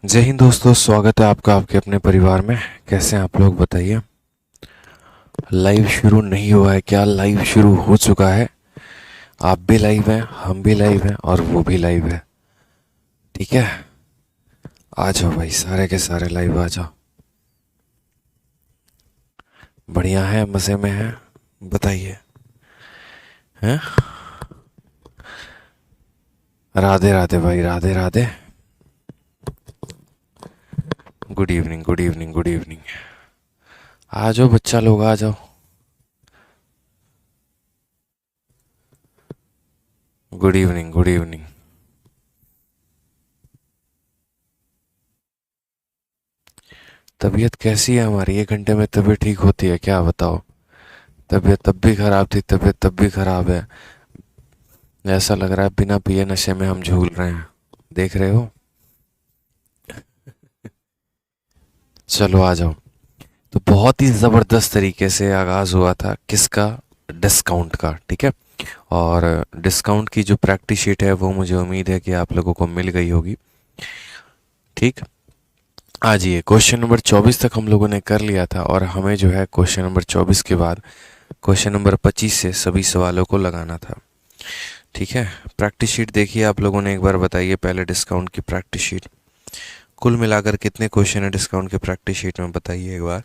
जय हिंद दोस्तों, स्वागत है आपका आपके अपने परिवार में। कैसे हैं आप लोग बताइए। लाइव शुरू नहीं हुआ है क्या? लाइव शुरू हो चुका है। आप भी लाइव हैं, हम भी लाइव हैं और वो भी लाइव है। ठीक है, आ जाओ भाई, सारे के सारे लाइव आ जाओ। बढ़िया है, मज़े में है, बताइए। हैं? राधे राधे भाई, Radhe Radhe. Good evening, good evening, good evening. आ जाओ बच्चा लोग, आ जाओ। Good evening, good evening. तबीयत कैसी है हमारी? 1 घंटे में तबीयत ठीक होती है क्या, बताओ। तबीयत तब भी खराब थी, तबीयत तब भी खराब है। ऐसा लग रहा है बिना पिए नशे में हम झूल रहे हैं। देख रहे हो। चलो आ जाओ। तो बहुत ही ज़बरदस्त तरीके से आगाज़ हुआ था किसका? डिस्काउंट का। ठीक है, और डिस्काउंट की जो प्रैक्टिस शीट है वो मुझे उम्मीद है कि आप लोगों को मिल गई होगी। ठीक, आ जाइए। क्वेश्चन नंबर 24 तक हम लोगों ने कर लिया था और हमें जो है क्वेश्चन नंबर 24 के बाद क्वेश्चन नंबर 25 से सभी सवालों को लगाना था। ठीक है, प्रैक्टिस शीट देखिए आप लोगों ने एक बार, बताइए पहले डिस्काउंट की प्रैक्टिस शीट। कुल मिलाकर कितने क्वेश्चन है डिस्काउंट के प्रैक्टिस शीट में, बताइए एक बार।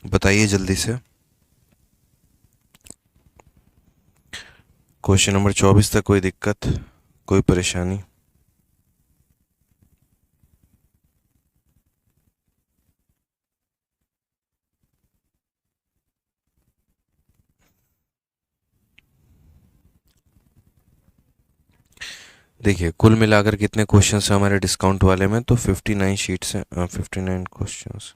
बताइए जल्दी से। क्वेश्चन नंबर 24 तक कोई दिक्कत, कोई परेशानी? देखिए कुल मिलाकर कितने क्वेश्चन है हमारे डिस्काउंट वाले में, तो 59 शीट्स हैं, 59 क्वेश्चंस।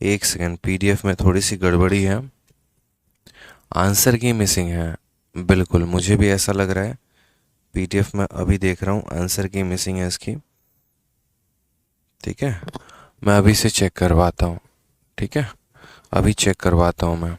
एक सेकेंड, पीडीएफ में थोड़ी सी गड़बड़ी है, आंसर की मिसिंग है। बिल्कुल, मुझे भी ऐसा लग रहा है। पीडीएफ में अभी देख रहा हूँ, आंसर की मिसिंग है इसकी। ठीक है, मैं अभी से चेक करवाता हूँ। ठीक है, अभी चेक करवाता हूँ मैं।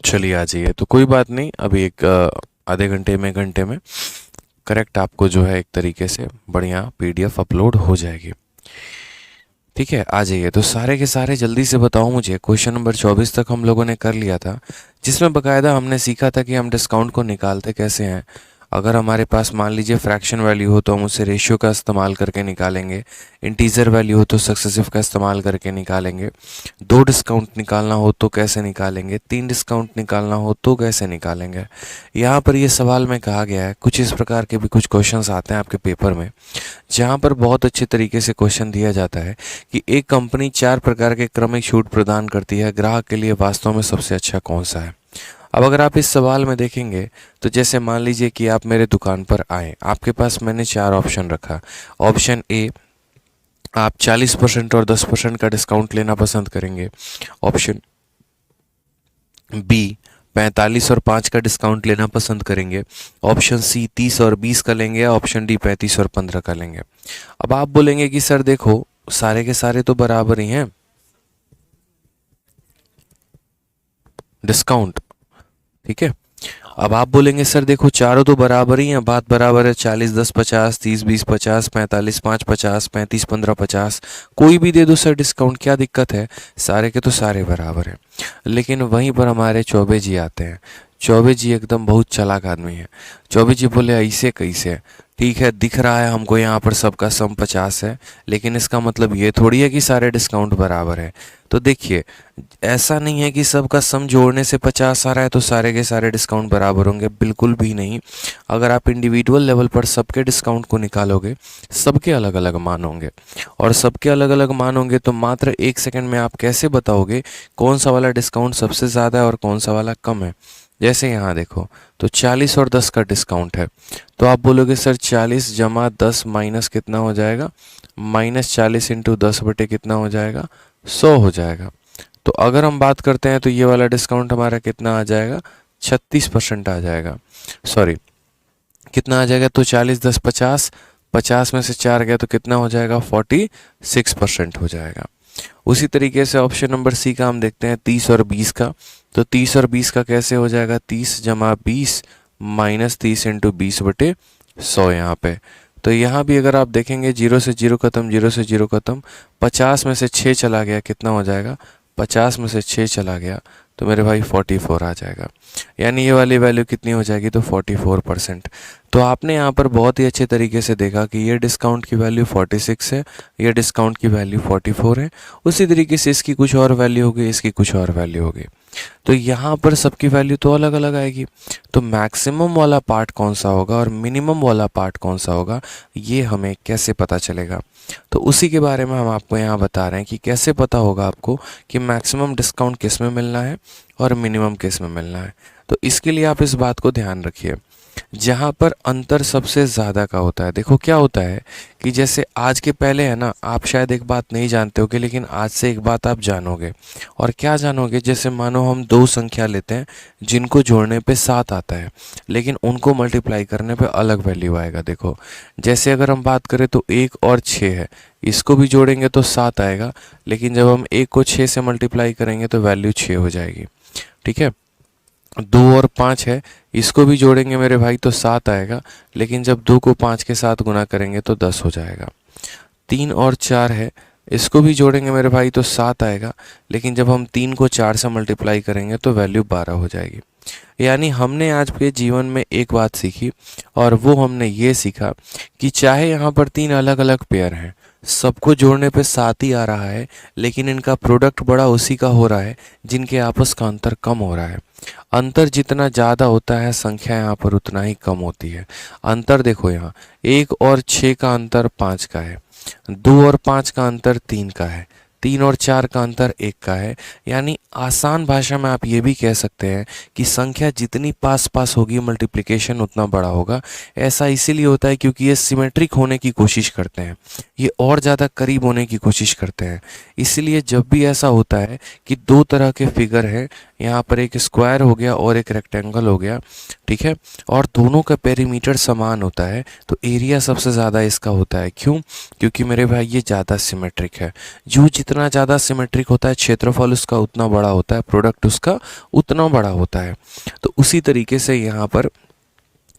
चलिए आ जाइए, तो कोई बात नहीं, अभी एक आधे घंटे में, घंटे में करेक्ट आपको जो है एक तरीके से बढ़िया पीडीएफ अपलोड हो जाएगी। ठीक है, आ जाइए। तो सारे के सारे जल्दी से बताओ मुझे, क्वेश्चन नंबर 24 तक हम लोगों ने कर लिया था, जिसमें बकायदा हमने सीखा था कि हम डिस्काउंट को निकालते कैसे हैं। अगर हमारे पास मान लीजिए फ्रैक्शन वैल्यू हो तो हम उसे रेशियो का इस्तेमाल करके निकालेंगे। इंटीजर वैल्यू हो तो सक्सेसिव का इस्तेमाल करके निकालेंगे। 2 डिस्काउंट निकालना हो तो कैसे निकालेंगे, 3 डिस्काउंट निकालना हो तो कैसे निकालेंगे। यहाँ पर ये सवाल में कहा गया है, कुछ इस प्रकार के भी कुछ क्वेश्चंस आते हैं आपके पेपर में, जहाँ पर बहुत अच्छे तरीके से क्वेश्चन दिया जाता है कि एक कंपनी 4 प्रकार के क्रमिक छूट प्रदान करती है, ग्राहक के लिए वास्तव में सबसे अच्छा कौन सा है। अब अगर आप इस सवाल में देखेंगे तो जैसे मान लीजिए कि आप मेरे दुकान पर आए, आपके पास मैंने 4 ऑप्शन रखा। ऑप्शन ए, आप 40% और 10% का डिस्काउंट लेना पसंद करेंगे। ऑप्शन बी, 45 और 5 का डिस्काउंट लेना पसंद करेंगे। ऑप्शन सी, 30 और 20 का लेंगे। ऑप्शन डी, 35 और 15 का लेंगे। अब आप बोलेंगे कि सर देखो, सारे के सारे तो बराबर ही हैं डिस्काउंट। ठीक है, अब आप बोलेंगे सर देखो चारों तो बराबर ही हैं, बात बराबर है, 40 10 50, 30 20 50, 45 5 50, 35 15 50, कोई भी दे दो सर डिस्काउंट, क्या दिक्कत है, सारे के तो सारे बराबर हैं। लेकिन वहीं पर हमारे चौबे जी आते हैं। चौबे जी एकदम बहुत चालाक आदमी है। चौबे जी बोले ऐसे कैसे? ठीक है, दिख रहा है हमको यहाँ पर सबका सम 50 है, लेकिन इसका मतलब ये थोड़ी है कि सारे डिस्काउंट बराबर है। तो देखिए, ऐसा नहीं है कि सबका सम जोड़ने से 50 आ रहा है तो सारे के सारे डिस्काउंट बराबर होंगे, बिल्कुल भी नहीं। अगर आप इंडिविजुअल लेवल पर सबके डिस्काउंट को निकालोगे, सबके अलग अलग मान होंगे, और सबके अलग अलग मान होंगे तो मात्र 1 सेकंड में आप कैसे बताओगे कौन सा वाला डिस्काउंट सबसे ज़्यादा है और कौन सा वाला कम है। जैसे यहाँ देखो, तो 40 और 10 का डिस्काउंट है, तो आप बोलोगे सर 40 जमा 10 माइनस कितना हो जाएगा, -40 इंटू 10 बटे कितना हो जाएगा, 100 हो जाएगा। तो अगर हम बात करते हैं तो ये वाला डिस्काउंट हमारा कितना आ जाएगा, 36% आ जाएगा, सॉरी कितना आ जाएगा, तो 40 10 50, 50 में से 4 गया तो कितना हो जाएगा, 46% हो जाएगा। उसी तरीके से ऑप्शन नंबर सी का हम देखते हैं 30 और 20 का, तो 30 और 20 का कैसे हो जाएगा, 30 जमा 20 माइनस 30 इंटू 20 बटे 100 यहाँ पे। तो यहाँ भी अगर आप देखेंगे 0 से 0 खत्म, 0 से 0 खत्म, 50 में से 6 चला गया कितना हो जाएगा, 50 में से 6 चला गया तो मेरे भाई 44 आ जाएगा, यानी ये वाली वैल्यू कितनी हो जाएगी, तो 44%। तो आपने यहाँ पर बहुत ही अच्छे तरीके से देखा कि ये डिस्काउंट की वैल्यू 46 है, ये डिस्काउंट की वैल्यू 44 है, उसी तरीके से इसकी कुछ और वैल्यू होगी, इसकी कुछ और वैल्यू होगी। तो यहाँ पर सबकी वैल्यू तो अलग अलग आएगी। तो मैक्सिमम वाला पार्ट कौन सा होगा और मिनिमम वाला पार्ट कौन सा होगा, ये हमें कैसे पता चलेगा। तो उसी के बारे में हम आपको यहाँ बता रहे हैं कि कैसे पता होगा आपको कि मैक्सिमम डिस्काउंट किस में मिलना है और मिनिमम किस में मिलना है। तो इसके लिए आप इस बात को ध्यान रखिए, जहाँ पर अंतर सबसे ज़्यादा का होता है, देखो क्या होता है कि जैसे आज के पहले है ना, आप शायद एक बात नहीं जानते होगे, लेकिन आज से एक बात आप जानोगे। और क्या जानोगे, जैसे मानो हम दो संख्या लेते हैं जिनको जोड़ने पे 7 आता है, लेकिन उनको मल्टीप्लाई करने पे अलग वैल्यू आएगा। देखो जैसे अगर हम बात करें तो 1 और 6 है, इसको भी जोड़ेंगे तो 7 आएगा, लेकिन जब हम 1 को 6 से मल्टीप्लाई करेंगे तो वैल्यू 6 हो जाएगी। ठीक है, 2 और 5 है, इसको भी जोड़ेंगे मेरे भाई तो 7 आएगा, लेकिन जब 2 को 5 के साथ गुना करेंगे तो 10 हो जाएगा। 3 और 4 है, इसको भी जोड़ेंगे मेरे भाई तो 7 आएगा, लेकिन जब हम 3 को 4 से मल्टीप्लाई करेंगे तो वैल्यू 12 हो जाएगी। यानी हमने आज के जीवन में एक बात सीखी, और वो हमने ये सीखा कि चाहे यहाँ पर 3 अलग अलग पेयर हैं, सबको जोड़ने पे 7 ही आ रहा है, लेकिन इनका प्रोडक्ट बड़ा उसी का हो रहा है जिनके आपस का अंतर कम हो रहा है। अंतर जितना ज़्यादा होता है, संख्या यहाँ पर उतना ही कम होती है। अंतर देखो यहाँ 1 और 6 का अंतर 5 का है, 2 और 5 का अंतर 3 का है, 3 और 4 का अंतर 1 का है। यानी आसान भाषा में आप ये भी कह सकते हैं कि संख्या जितनी पास पास होगी, मल्टीप्लिकेशन उतना बड़ा होगा। ऐसा इसीलिए होता है क्योंकि ये सिमेट्रिक होने की कोशिश करते हैं, ये और ज़्यादा करीब होने की कोशिश करते हैं। इसलिए जब भी ऐसा होता है कि दो तरह के फिगर हैं, यहाँ पर एक स्क्वायर हो गया और एक रेक्टेंगल हो गया, ठीक है, और दोनों का पेरीमीटर समान होता है, तो एरिया सबसे ज़्यादा इसका होता है। क्यों? क्योंकि मेरे भाई ये ज़्यादा सिमेट्रिक है। जो जितना ज़्यादा सिमेट्रिक होता है, क्षेत्रफल उसका उतना बड़ा होता है, प्रोडक्ट उसका उतना बड़ा होता है। तो उसी तरीके से यहाँ पर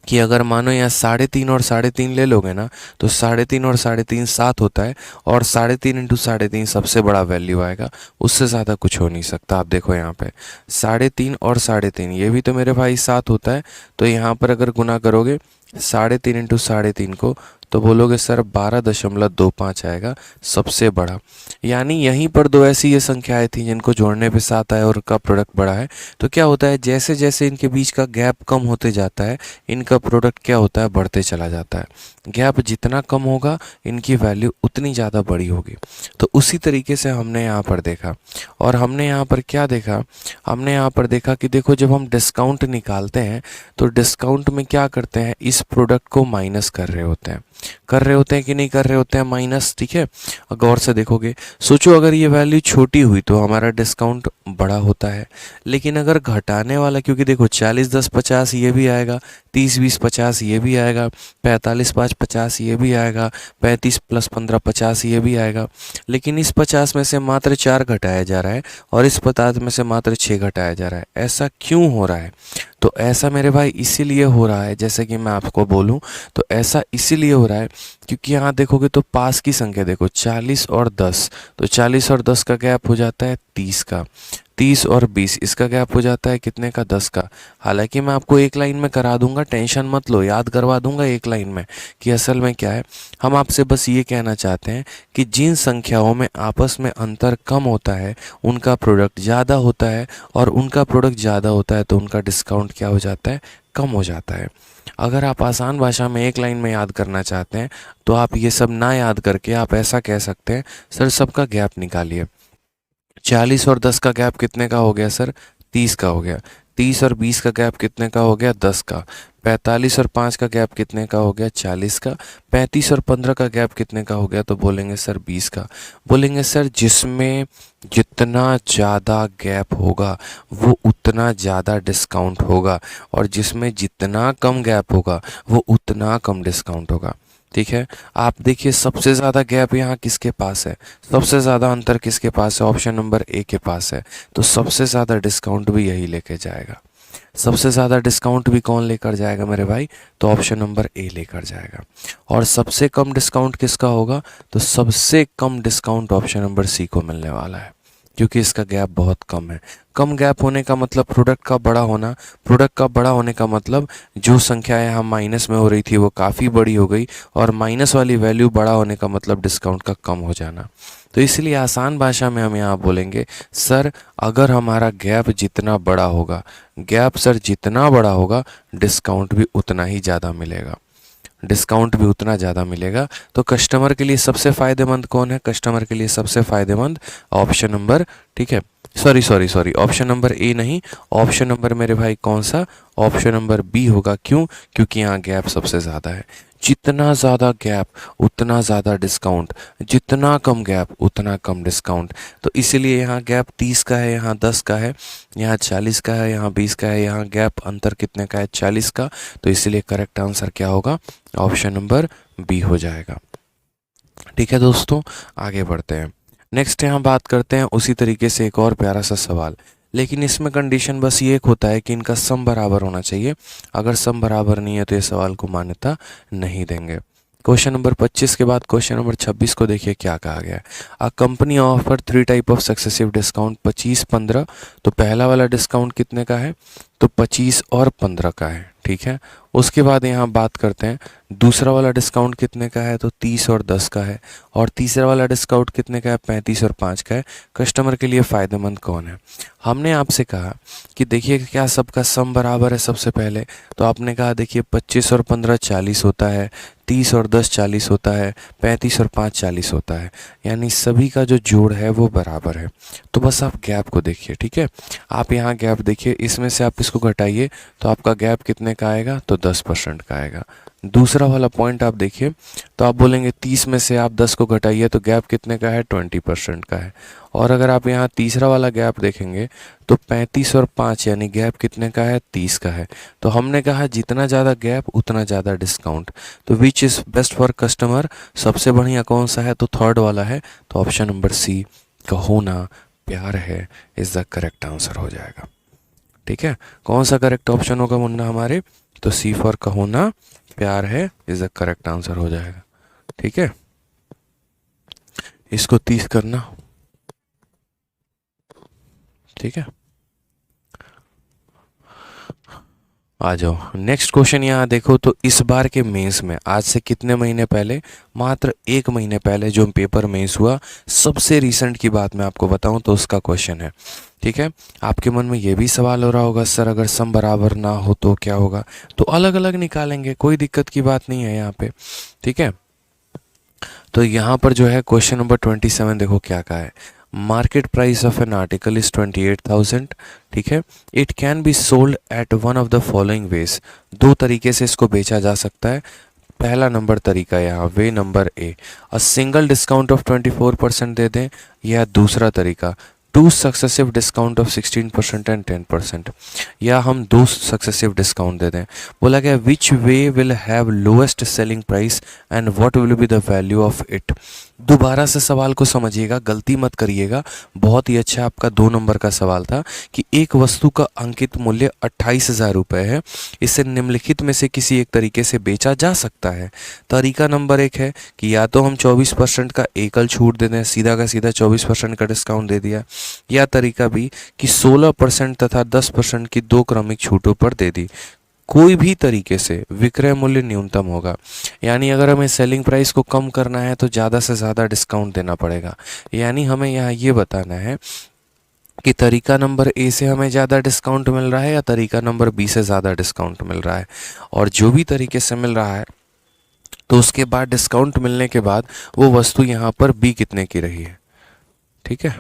कि अगर मानो यहाँ 3.5 और 3.5 ले लोगे ना, तो 3.5 और 3.5 7 होता है, और 3.5 इंटू 3.5 सबसे बड़ा वैल्यू आएगा, उससे ज़्यादा कुछ हो नहीं सकता। आप देखो यहाँ पे 3.5 और 3.5 ये भी तो मेरे भाई 7 होता है, तो यहाँ पर अगर गुना करोगे 3.5 इंटू 3.5 को, तो बोलोगे सर 12.25 आएगा सबसे बड़ा। यानी यहीं पर दो ऐसी ये संख्याएं थी जिनको जोड़ने पे 7 आया और उनका प्रोडक्ट बड़ा है। तो क्या होता है, जैसे जैसे इनके बीच का गैप कम होते जाता है, इनका प्रोडक्ट क्या होता है, बढ़ते चला जाता है। गैप जितना कम होगा, इनकी वैल्यू उतनी ज़्यादा बड़ी होगी। तो उसी तरीके से हमने यहाँ पर देखा, और हमने यहाँ पर क्या देखा, हमने यहाँ पर देखा कि देखो जब हम डिस्काउंट निकालते हैं तो डिस्काउंट में क्या करते हैं, इस प्रोडक्ट को माइनस कर रहे होते हैं, कि नहीं कर रहे होते हैं माइनस। ठीक है, गौर से देखोगे, सोचो अगर ये वैल्यू छोटी हुई तो हमारा डिस्काउंट बड़ा होता है, लेकिन अगर घटाने वाला, क्योंकि देखो 40 10 50 ये भी आएगा, 30 20 50 ये भी आएगा, 45 5 50 ये भी आएगा, 35 प्लस 15 50 ये भी आएगा, लेकिन इस 50 में से मात्र 4 घटाया जा रहा है और इस 50 में से मात्र 6 घटाया जा रहा है। ऐसा क्यों हो रहा है? तो ऐसा मेरे भाई इसीलिए हो रहा है, जैसे कि मैं आपको बोलूं, तो ऐसा इसीलिए हो रहा है क्योंकि यहाँ देखोगे तो पास की संख्या देखो 40 और 10, तो 40 और 10 का गैप हो जाता है 30 का, 30 और 20 इसका गैप हो जाता है कितने का, 10 का। हालांकि मैं आपको एक लाइन में करा दूंगा, टेंशन मत लो, याद करवा दूंगा एक लाइन में कि असल में क्या है। हम आपसे बस ये कहना चाहते हैं कि जिन संख्याओं में आपस में अंतर कम होता है उनका प्रोडक्ट ज़्यादा होता है, और उनका प्रोडक्ट ज़्यादा होता है तो उनका डिस्काउंट क्या हो जाता है, कम हो जाता है। अगर आप आसान भाषा में एक लाइन में याद करना चाहते हैं तो आप ये सब ना याद करके आप ऐसा कह सकते हैं, सर सबका गैप निकालिए। 40 और 10 का गैप कितने का हो गया सर, 30 का हो गया। 30 और 20 का गैप कितने का हो गया? 10 का। 45 और 5 का गैप कितने का हो गया? 40 का। 35 और 15 का गैप कितने का हो गया? तो बोलेंगे सर 20 का। बोलेंगे सर जिसमें जितना ज़्यादा गैप होगा वो उतना ज़्यादा डिस्काउंट होगा, और जिसमें जितना कम गैप होगा वो उतना कम डिस्काउंट होगा। ठीक है, आप देखिए सबसे ज़्यादा गैप यहाँ किसके पास है? सबसे ज़्यादा अंतर किसके पास है? ऑप्शन नंबर ए के पास है। तो सबसे ज़्यादा डिस्काउंट भी यही लेके जाएगा। सबसे ज़्यादा डिस्काउंट भी कौन लेकर जाएगा मेरे भाई? तो ऑप्शन नंबर ए लेकर जाएगा। और सबसे कम डिस्काउंट किसका होगा? तो सबसे कम डिस्काउंट ऑप्शन नंबर सी को मिलने वाला है, क्योंकि इसका गैप बहुत कम है। कम गैप होने का मतलब प्रोडक्ट का बड़ा होना। प्रोडक्ट का बड़ा होने का मतलब जो संख्या यहाँ माइनस में हो रही थी वो काफ़ी बड़ी हो गई, और माइनस वाली वैल्यू बड़ा होने का मतलब डिस्काउंट का कम हो जाना। तो इसलिए आसान भाषा में हम यहाँ बोलेंगे सर अगर हमारा गैप जितना बड़ा होगा, गैप सर जितना बड़ा होगा, डिस्काउंट भी उतना ही ज़्यादा मिलेगा। डिस्काउंट भी उतना ज़्यादा मिलेगा। तो कस्टमर के लिए सबसे फ़ायदेमंद कौन है? कस्टमर के लिए सबसे फ़ायदेमंद ऑप्शन नंबर, ठीक है, सॉरी ऑप्शन नंबर ए नहीं, ऑप्शन नंबर मेरे भाई कौन सा? ऑप्शन नंबर बी होगा। क्यों? क्योंकि यहाँ गैप सबसे ज़्यादा है। जितना ज़्यादा गैप उतना ज़्यादा डिस्काउंट, जितना कम गैप उतना कम डिस्काउंट। तो इसीलिए यहाँ गैप 30 का है, यहाँ 10 का है, यहाँ 40 का है, यहाँ 20 का है, यहाँ गैप अंतर कितने का है? 40 का। तो इसलिए करेक्ट आंसर क्या होगा? ऑप्शन नंबर बी हो जाएगा। ठीक है दोस्तों, आगे बढ़ते हैं। नेक्स्ट यहाँ बात करते हैं उसी तरीके से एक और प्यारा सा सवाल, लेकिन इसमें कंडीशन बस ये एक होता है कि इनका सम बराबर होना चाहिए। अगर सम बराबर नहीं है तो ये सवाल को मान्यता नहीं देंगे। क्वेश्चन नंबर 25 के बाद क्वेश्चन नंबर 26 को देखिए क्या कहा गया है। A company offer 3 type of successive discount 25, 15। तो पहला वाला डिस्काउंट कितने का है? तो 25 और 15 का है। ठीक है, उसके बाद यहाँ बात करते हैं दूसरा वाला डिस्काउंट कितने का है? तो 30 और 10 का है। और तीसरा वाला डिस्काउंट कितने का है? 35 और 5 का है। कस्टमर के लिए फ़ायदेमंद कौन है? हमने आपसे कहा कि देखिए क्या सबका सम बराबर है सबसे पहले। तो आपने कहा देखिए 25 और 15 40 होता है, 30 और 10 40 होता है, 35 और 5 40 होता है, यानी सभी का जो जोड़ है वो बराबर है। तो बस आप गैप को देखिए। ठीक है, आप यहाँ गैप देखिए, इसमें से आप इसको घटाइए तो आपका गैप कितने का आएगा? तो 10% का आएगा। दूसरा वाला पॉइंट आप देखिए तो आप बोलेंगे 30 में से आप 10 को घटाइए तो गैप कितने का है? 20% का है। और अगर आप यहाँ तीसरा वाला गैप देखेंगे तो 35 और 5 यानी गैप कितने का है? 30 का है। तो हमने कहा जितना ज़्यादा गैप उतना ज़्यादा डिस्काउंट। तो which is best for customer? सबसे बढ़िया कौन सा है? तो थर्ड वाला है। तो ऑप्शन नंबर सी का होना प्यार है इज़ द करेक्ट आंसर हो जाएगा। ठीक है, कौन सा करेक्ट ऑप्शन होगा मुन्ना हमारे? तो सी फॉर का होना प्यार है इज द करेक्ट आंसर हो जाएगा। ठीक है, इसको 30 करना। ठीक है, आ जाओ नेक्स्ट क्वेश्चन। यहाँ देखो तो इस बार के मेंस में आज से कितने महीने पहले? मात्र 1 महीने पहले जो पेपर मेंस हुआ, सबसे रिसेंट की बात मैं आपको बताऊं तो उसका क्वेश्चन है। ठीक है, आपके मन में ये भी सवाल हो रहा होगा सर अगर सम बराबर ना हो तो क्या होगा? तो अलग अलग निकालेंगे, कोई दिक्कत की बात नहीं है यहाँ पे। ठीक है, तो यहाँ पर जो है क्वेश्चन नंबर 27 देखो क्या कहा है। Market price of an article is 28,000। ठीक है, it can be sold at one of the following veg. दो तरीके से इसको बेचा जा सकता है। पहला नंबर तरीका यहाँ way number a, a single discount of 24% दे दें, या दूसरा तरीका two successive discount of 16% and 10%, या हम दो सक्सेसिव डिस्काउंट दे दें। बोला गया which way will have lowest selling price and what will be the value of it. दोबारा से सवाल को समझिएगा, गलती मत करिएगा। बहुत ही अच्छा आपका 2 नंबर का सवाल था कि एक वस्तु का अंकित मूल्य 28,000 रुपये है, इसे निम्नलिखित में से किसी एक तरीके से बेचा जा सकता है। तरीका नंबर 1 है कि या तो हम 24% का एकल छूट दे दें, सीधा का सीधा 24% का डिस्काउंट दे दिया, या तरीका बी कि 16% तथा 10% की 2 क्रमिक छूटों पर दे दी। कोई भी तरीके से विक्रय मूल्य न्यूनतम होगा, यानी अगर हमें सेलिंग प्राइस को कम करना है तो ज़्यादा से ज़्यादा डिस्काउंट देना पड़ेगा। यानी हमें यहाँ ये बताना है कि तरीका नंबर ए से हमें ज़्यादा डिस्काउंट मिल रहा है या तरीका नंबर बी से ज़्यादा डिस्काउंट मिल रहा है। और जो भी तरीके से मिल रहा है तो उसके बाद डिस्काउंट मिलने के बाद वो वस्तु यहाँ पर बी कितने की रही है। ठीक है,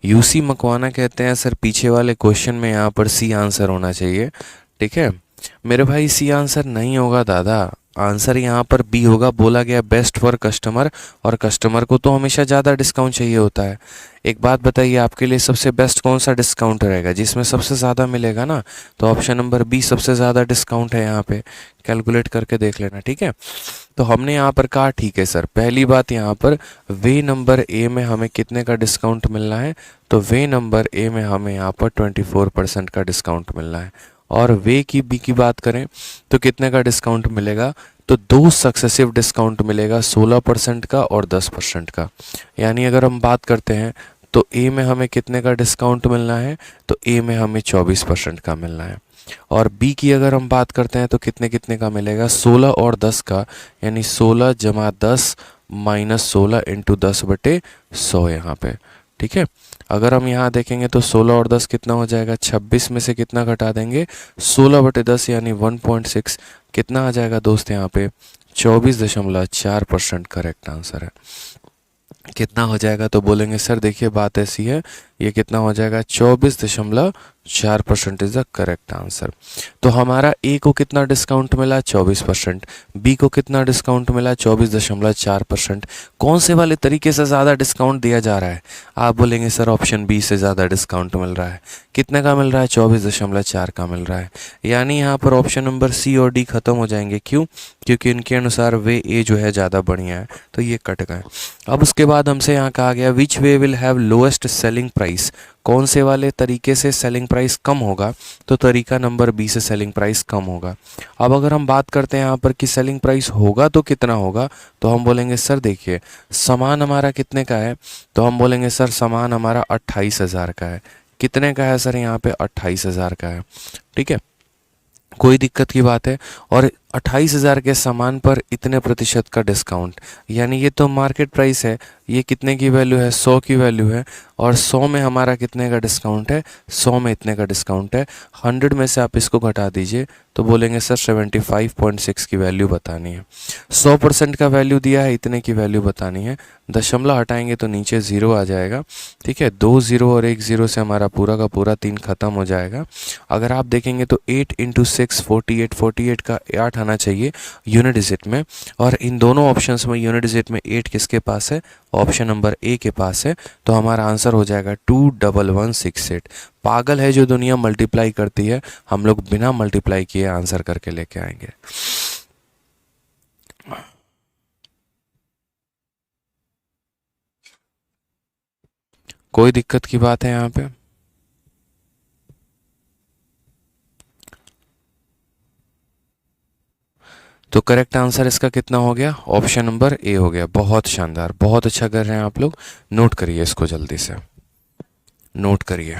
यूसी मकवाना कहते हैं सर पीछे वाले क्वेश्चन में यहाँ पर सी आंसर होना चाहिए। ठीक है मेरे भाई, सी आंसर नहीं होगा दादा, आंसर यहाँ पर बी होगा। बोला गया बेस्ट फॉर कस्टमर, और कस्टमर को तो हमेशा ज़्यादा डिस्काउंट चाहिए होता है। एक बात बताइए, आपके लिए सबसे बेस्ट कौन सा डिस्काउंट रहेगा, जिसमें सबसे ज़्यादा मिलेगा ना? तो ऑप्शन नंबर बी सबसे ज़्यादा डिस्काउंट है यहाँ पे, कैलकुलेट करके देख लेना। ठीक है, तो हमने यहाँ पर कहा ठीक है सर, पहली बात यहाँ पर वे नंबर ए में हमें कितने का डिस्काउंट मिलना है? तो वे नंबर ए में हमें यहाँ पर 24% का डिस्काउंट मिलना है। और वे की बी की बात करें तो कितने का डिस्काउंट मिलेगा? तो दो सक्सेसिव डिस्काउंट मिलेगा, 16% का और 10% का। यानी अगर हम बात करते हैं तो ए में हमें कितने का डिस्काउंट मिलना है? तो ए में हमें 24% का मिलना है। और बी की अगर हम बात करते हैं तो कितने कितने का मिलेगा? 16 और 10 का, यानी 16 जमा 10 माइनस 16 इंटू 10/100 यहाँ पे। ठीक है, अगर हम यहाँ देखेंगे तो 16 और 10 कितना हो जाएगा? 26 में से कितना घटा देंगे? 16/10 यानी 1.6 कितना आ जाएगा दोस्त यहाँ पे? 24.4% करेक्ट आंसर है। कितना हो जाएगा? तो बोलेंगे सर देखिए बात ऐसी है, ये कितना हो जाएगा? 24.4% इज द करेक्ट आंसर। तो हमारा ए को कितना डिस्काउंट मिला? 24%। बी को कितना डिस्काउंट मिला? 24.4%। कौन से वाले तरीके से ज़्यादा डिस्काउंट दिया जा रहा है? आप बोलेंगे सर ऑप्शन बी से ज़्यादा डिस्काउंट मिल रहा है। कितने का मिल रहा है? 24.4 का मिल रहा है। यानी यहाँ पर ऑप्शन नंबर सी और डी खत्म हो जाएंगे। क्यों? क्योंकि इनके अनुसार वे ए जो है ज़्यादा बढ़िया है, तो ये कट गए। अब उसके बाद हमसे यहाँ कहा गया which way will have lowest selling price, कौन से वाले तरीके से सेलिंग प्राइस कम होगा? तो तरीका नंबर बी से सेलिंग प्राइस कम होगा। अब अगर हम बात करते हैं यहाँ पर कि सेलिंग प्राइस होगा तो कितना होगा, तो हम बोलेंगे सर देखिए सामान हमारा कितने का है? तो हम बोलेंगे सर सामान हमारा 28,000 का है। कितने का है सर? यहाँ पे 28,000 का है। ठीक है, कोई दिक्कत की बात है? और 28,000 के सामान पर इतने प्रतिशत का डिस्काउंट, यानी ये तो मार्केट प्राइस है। ये कितने की वैल्यू है? 100 की वैल्यू है। और 100 में हमारा कितने का डिस्काउंट है? 100 में इतने का डिस्काउंट है। 100 में से आप इसको घटा दीजिए तो बोलेंगे सर 75.6 की वैल्यू बतानी है। 100% का वैल्यू दिया है, इतने की वैल्यू बतानी है। दशमलव हटाएंगे तो नीचे ज़ीरो आ जाएगा। ठीक है, 2 ज़ीरो और 1 ज़ीरो से हमारा पूरा का पूरा 3 खत्म हो जाएगा। अगर आप देखेंगे तो 8 × 6 48, 48 का 8 आना चाहिए यूनिट डिजिट में, और इन दोनों ऑप्शंस में यूनिट डिजिट में 8 किसके पास है? ऑप्शन नंबर ए के पास है। तो हमारा आंसर हो जाएगा 21168। पागल है जो दुनिया मल्टीप्लाई करती है, हम लोग बिना मल्टीप्लाई किए आंसर करके लेके आएंगे। कोई दिक्कत की बात है यहाँ पे? तो करेक्ट आंसर इसका कितना हो गया? ऑप्शन नंबर ए हो गया। बहुत शानदार, बहुत अच्छा कर रहे हैं आप लोग। नोट करिए इसको, जल्दी से नोट करिए।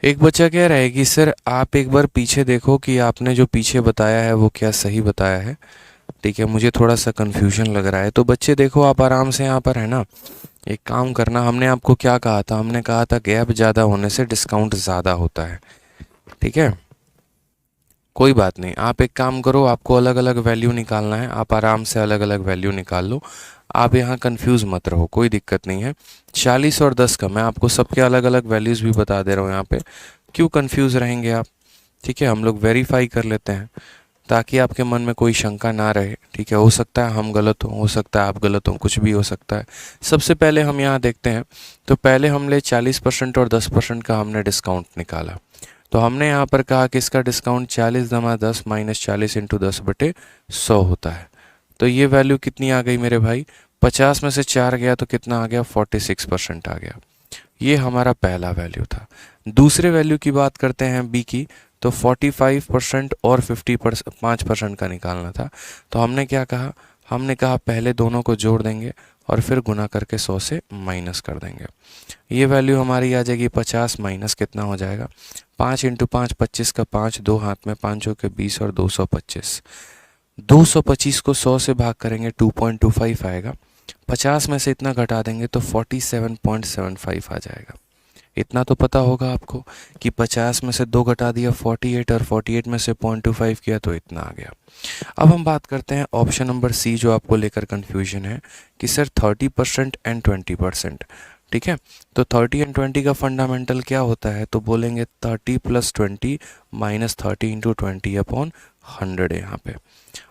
एक बच्चा कह रहा है कि सर आप एक बार पीछे देखो कि आपने जो पीछे बताया है वो क्या सही बताया है। ठीक है, मुझे थोड़ा सा कन्फ्यूजन लग रहा है। तो बच्चे देखो, आप आराम से यहाँ पर है ना, एक काम करना, हमने आपको क्या कहा था, हमने कहा था गैप ज़्यादा होने से डिस्काउंट ज़्यादा होता है। ठीक है, कोई बात नहीं, आप एक काम करो, आपको अलग अलग वैल्यू निकालना है, आप आराम से अलग अलग वैल्यू निकाल लो। आप यहाँ कंफ्यूज मत रहो, कोई दिक्कत नहीं है। 40 और 10 का मैं आपको सबके अलग अलग वैल्यूज़ भी बता दे रहा हूँ यहाँ पे, क्यों कंफ्यूज रहेंगे आप। ठीक है, हम लोग वेरीफाई कर लेते हैं ताकि आपके मन में कोई शंका ना रहे। ठीक है, हो सकता है हम गलत हो सकता है आप गलत हो, कुछ भी हो सकता है। सबसे पहले हम यहाँ देखते हैं, तो पहले हमने 40% और 10% का हमने डिस्काउंट निकाला। तो हमने यहाँ पर कहा कि इसका डिस्काउंट 40 जमा 10 माइनस 40 इंटू 10/100 होता है। तो ये वैल्यू कितनी आ गई मेरे भाई, 50 में से 4 गया तो कितना आ गया, 46% आ गया। ये हमारा पहला वैल्यू था। दूसरे वैल्यू की बात करते हैं बी की, तो 45% और 5% का निकालना था। तो हमने क्या कहा, हमने कहा पहले दोनों को जोड़ देंगे और फिर गुना करके 100 से माइनस कर देंगे। ये वैल्यू हमारी आ जाएगी 50 माइनस कितना हो जाएगा, 5 इंटू 5 25 का 5, 2 हाथ में 5 के 20 और 225। 225 को 100 से भाग करेंगे 2.25 आएगा। 50 में से इतना घटा देंगे तो 47.75 आ जाएगा। इतना तो पता होगा आपको कि 50 में से 2 घटा दिया 48 और 48 में से 0.25 किया तो इतना आ गया। अब हम बात करते हैं ऑप्शन नंबर सी, जो आपको लेकर कन्फ्यूजन है कि सर 30% एंड 20%। ठीक है, तो 30 एंड 20 का फंडामेंटल क्या होता है, तो बोलेंगे 30 + 20 माइनस 30 इंटू 20/100 है यहाँ पे।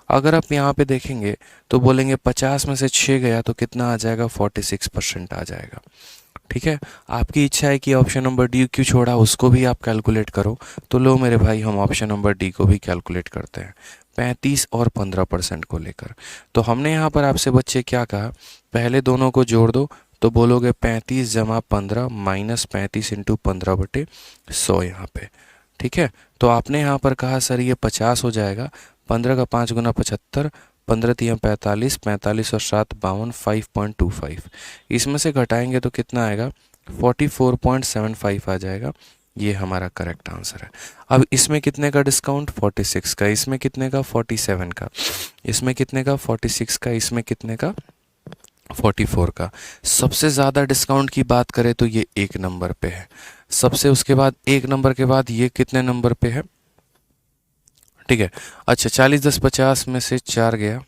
अगर आप यहाँ पे देखेंगे तो बोलेंगे 50 में से 6 गया तो कितना आ जाएगा, 46% आ जाएगा। ठीक है, आपकी इच्छा है कि ऑप्शन नंबर डी क्यों छोड़ा, उसको भी आप कैलकुलेट करो। तो लो मेरे भाई, हम ऑप्शन नंबर डी को भी कैलकुलेट करते हैं, 35 और 15% को लेकर। तो हमने यहाँ पर आपसे बच्चे क्या कहा, पहले दोनों को जोड़ दो, तो बोलोगे 35 जमा 15 माइनस 35 इंटू 15/100 यहाँ पे। ठीक है, तो आपने यहाँ पर कहा सर ये 50 हो जाएगा, 15 का 5 गुना 75, 15 तिया 45, 45 और 7 52, 5.25। इसमें से घटाएंगे तो कितना आएगा, 44.75 आ जाएगा। ये हमारा करेक्ट आंसर है। अब इसमें कितने का डिस्काउंट, 46 का, इसमें कितने का, 47 का, इसमें कितने का, 46 का, इसमें कितने का, 44 का। सबसे ज़्यादा डिस्काउंट की बात करें तो ये 1 नंबर पे है, सबसे उसके बाद 1 नंबर के बाद ये कितने नंबर पे है। ठीक है, अच्छा 40 10 50 में से 4 गया,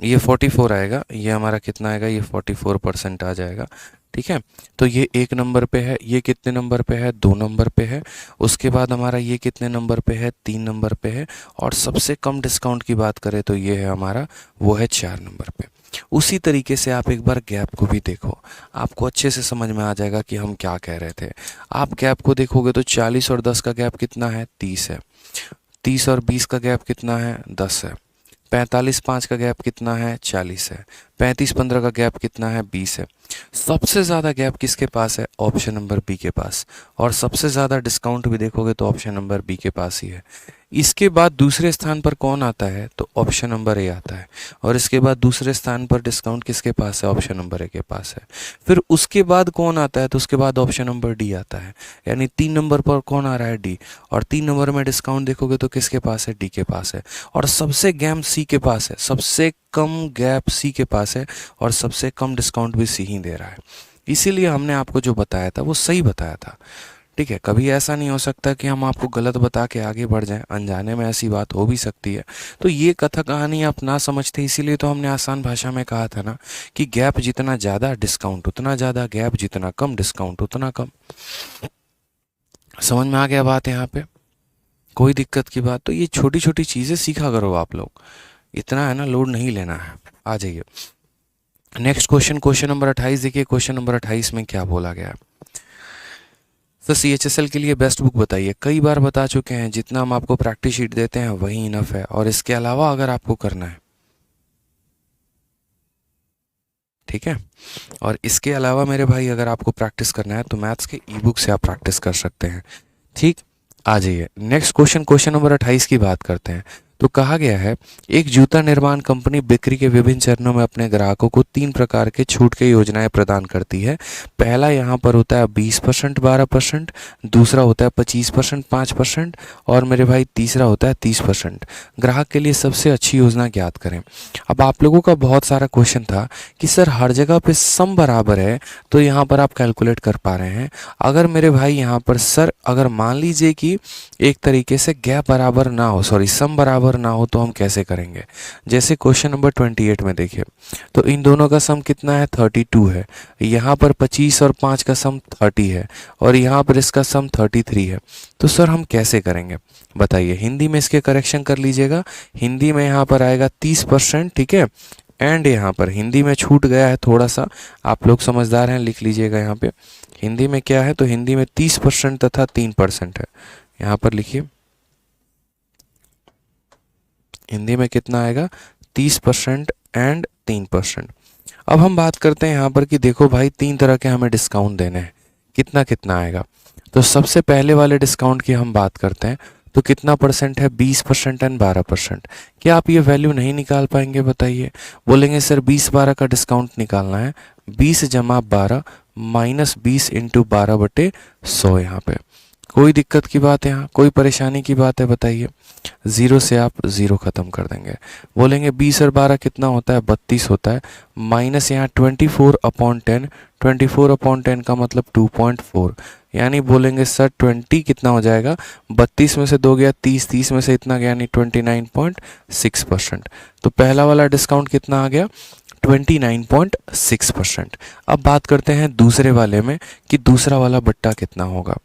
ये 44 आएगा, ये हमारा कितना आएगा, ये 44% आ जाएगा। ठीक है, तो ये 1 नंबर पे है, ये कितने नंबर पे है, 2 नंबर पे है। उसके बाद हमारा ये कितने नंबर पे है, 3 नंबर पे है। और सबसे कम डिस्काउंट की बात करें तो ये है हमारा, वो है 4 नंबर पे। उसी तरीके से आप एक बार गैप को भी देखो, आपको अच्छे से समझ में आ जाएगा कि हम क्या कह रहे थे। आप गैप को देखोगे तो 40 और 10 का गैप कितना है, 30 है। 30 और 20 का गैप कितना है, 10 है। 45 5 का गैप कितना है, 40 है। 35 15 का गैप कितना है, 20 है। सबसे ज़्यादा गैप किसके पास है, ऑप्शन नंबर बी के पास। और सबसे ज़्यादा डिस्काउंट भी देखोगे तो ऑप्शन नंबर बी के पास ही है। इसके बाद दूसरे स्थान पर कौन आता है, तो ऑप्शन नंबर ए आता है। और इसके बाद दूसरे स्थान पर डिस्काउंट किसके पास है, ऑप्शन नंबर ए के पास है। फिर उसके बाद कौन आता है, तो उसके बाद ऑप्शन नंबर डी आता है। यानी 3 नंबर पर कौन आ रहा है, डी। और 3 नंबर में डिस्काउंट देखोगे तो किसके पास है, डी के पास है। और सबसे गैप सी के पास है, सबसे कम गैप सी के पास है। और सबसे कम डिस्काउंट भी सी ही दे रहा है। इसीलिए हमने आपको जो बताया था वो सही बताया था। ठीक है, कभी ऐसा नहीं हो सकता कि हम आपको गलत बता के आगे बढ़ जाएं, अनजाने में ऐसी बात हो भी सकती है। तो ये कथा कहानी आप ना समझते, इसीलिए तो हमने आसान भाषा में कहा था ना कि गैप जितना ज़्यादा डिस्काउंट उतना ज़्यादा, गैप जितना कम डिस्काउंट उतना कम। समझ में आ गया बात यहाँ पे, कोई दिक्कत की बात। तो ये छोटी छोटी चीज़ें सीखा करो आप लोग, इतना है ना लोड नहीं लेना है। आ जाइए नेक्स्ट क्वेश्चन, क्वेश्चन नंबर 28 देखिए। क्वेश्चन नंबर 28 में क्या बोला गया, सर CHSL के लिए बेस्ट बुक बताइए। कई बार बता चुके हैं, जितना हम आपको प्रैक्टिस शीट देते हैं वही इनफ है। और इसके अलावा अगर आपको करना है, ठीक है, और इसके अलावा मेरे भाई अगर आपको प्रैक्टिस करना है तो मैथ्स के ई बुक से आप प्रैक्टिस कर सकते हैं। ठीक, आ जाइए नेक्स्ट क्वेश्चन, क्वेश्चन नंबर 28 की बात करते हैं। तो कहा गया है एक जूता निर्माण कंपनी बिक्री के विभिन्न चरणों में अपने ग्राहकों को 3 प्रकार के छूट के योजनाएं प्रदान करती है। पहला यहाँ पर होता है 20%, 12%, दूसरा होता है 25%, 5%, और मेरे भाई तीसरा होता है 30%। ग्राहक के लिए सबसे अच्छी योजना ज्ञात करें। अब आप लोगों का बहुत सारा क्वेश्चन था कि सर हर जगह पे सम बराबर है, तो यहाँ पर आप कैलकुलेट कर पा रहे हैं। अगर मेरे भाई यहाँ पर सर अगर मान लीजिए कि एक तरीके से गैप बराबर ना हो, सॉरी सम बराबर ना हो, तो हम कैसे करेंगे? जैसे क्वेश्चन नंबर 28 में देखिए, तो इन दोनों का सम कितना है? 32 है। यहाँ पर 25 और 5 का सम 30 है, और यहाँ पर इसका सम 33 है। तो सर हम कैसे करेंगे बताइए? हिंदी में इसके करेक्शन कर लीजिएगा। हिंदी में यहाँ पर आएगा 30%, ठीक है। एंड यहाँ पर हिंदी में छूट गया है थोड़ा सा, आप लोग समझदार हैं, लिख लीजिएगा यहाँ पे हिंदी में क्या है। तो हिंदी में 30% तथा 3% है। यहाँ पर लिखिए हिंदी में कितना आएगा? 30% एंड 3%। अब हम बात करते हैं यहाँ पर कि देखो भाई 3 तरह के हमें डिस्काउंट देने हैं, कितना कितना आएगा। तो सबसे पहले वाले डिस्काउंट की हम बात करते हैं, तो कितना परसेंट है? 20% एंड 12%। क्या आप ये वैल्यू नहीं निकाल पाएंगे बताइए? बोलेंगे सर 20-12 का डिस्काउंट निकालना है। 20 जमा 12 माइनस 20 इंटू 12/100। यहाँ पे कोई दिक्कत की बात है? यहाँ कोई परेशानी की बात है बताइए? 0 से आप 0 खत्म कर देंगे। बोलेंगे 20 और 12 कितना होता है? 32 होता है। माइनस यहाँ 24/10, 24/10 का मतलब 2.4, यानी बोलेंगे सर 20 कितना हो जाएगा? 32 में से 2 गया 30, 30 में से इतना गया, यानी 29.6%। तो पहला वाला डिस्काउंट कितना आ गया? 29.6%। अब बात करते हैं दूसरे वाले में कि दूसरा वाला बट्टा कितना होगा।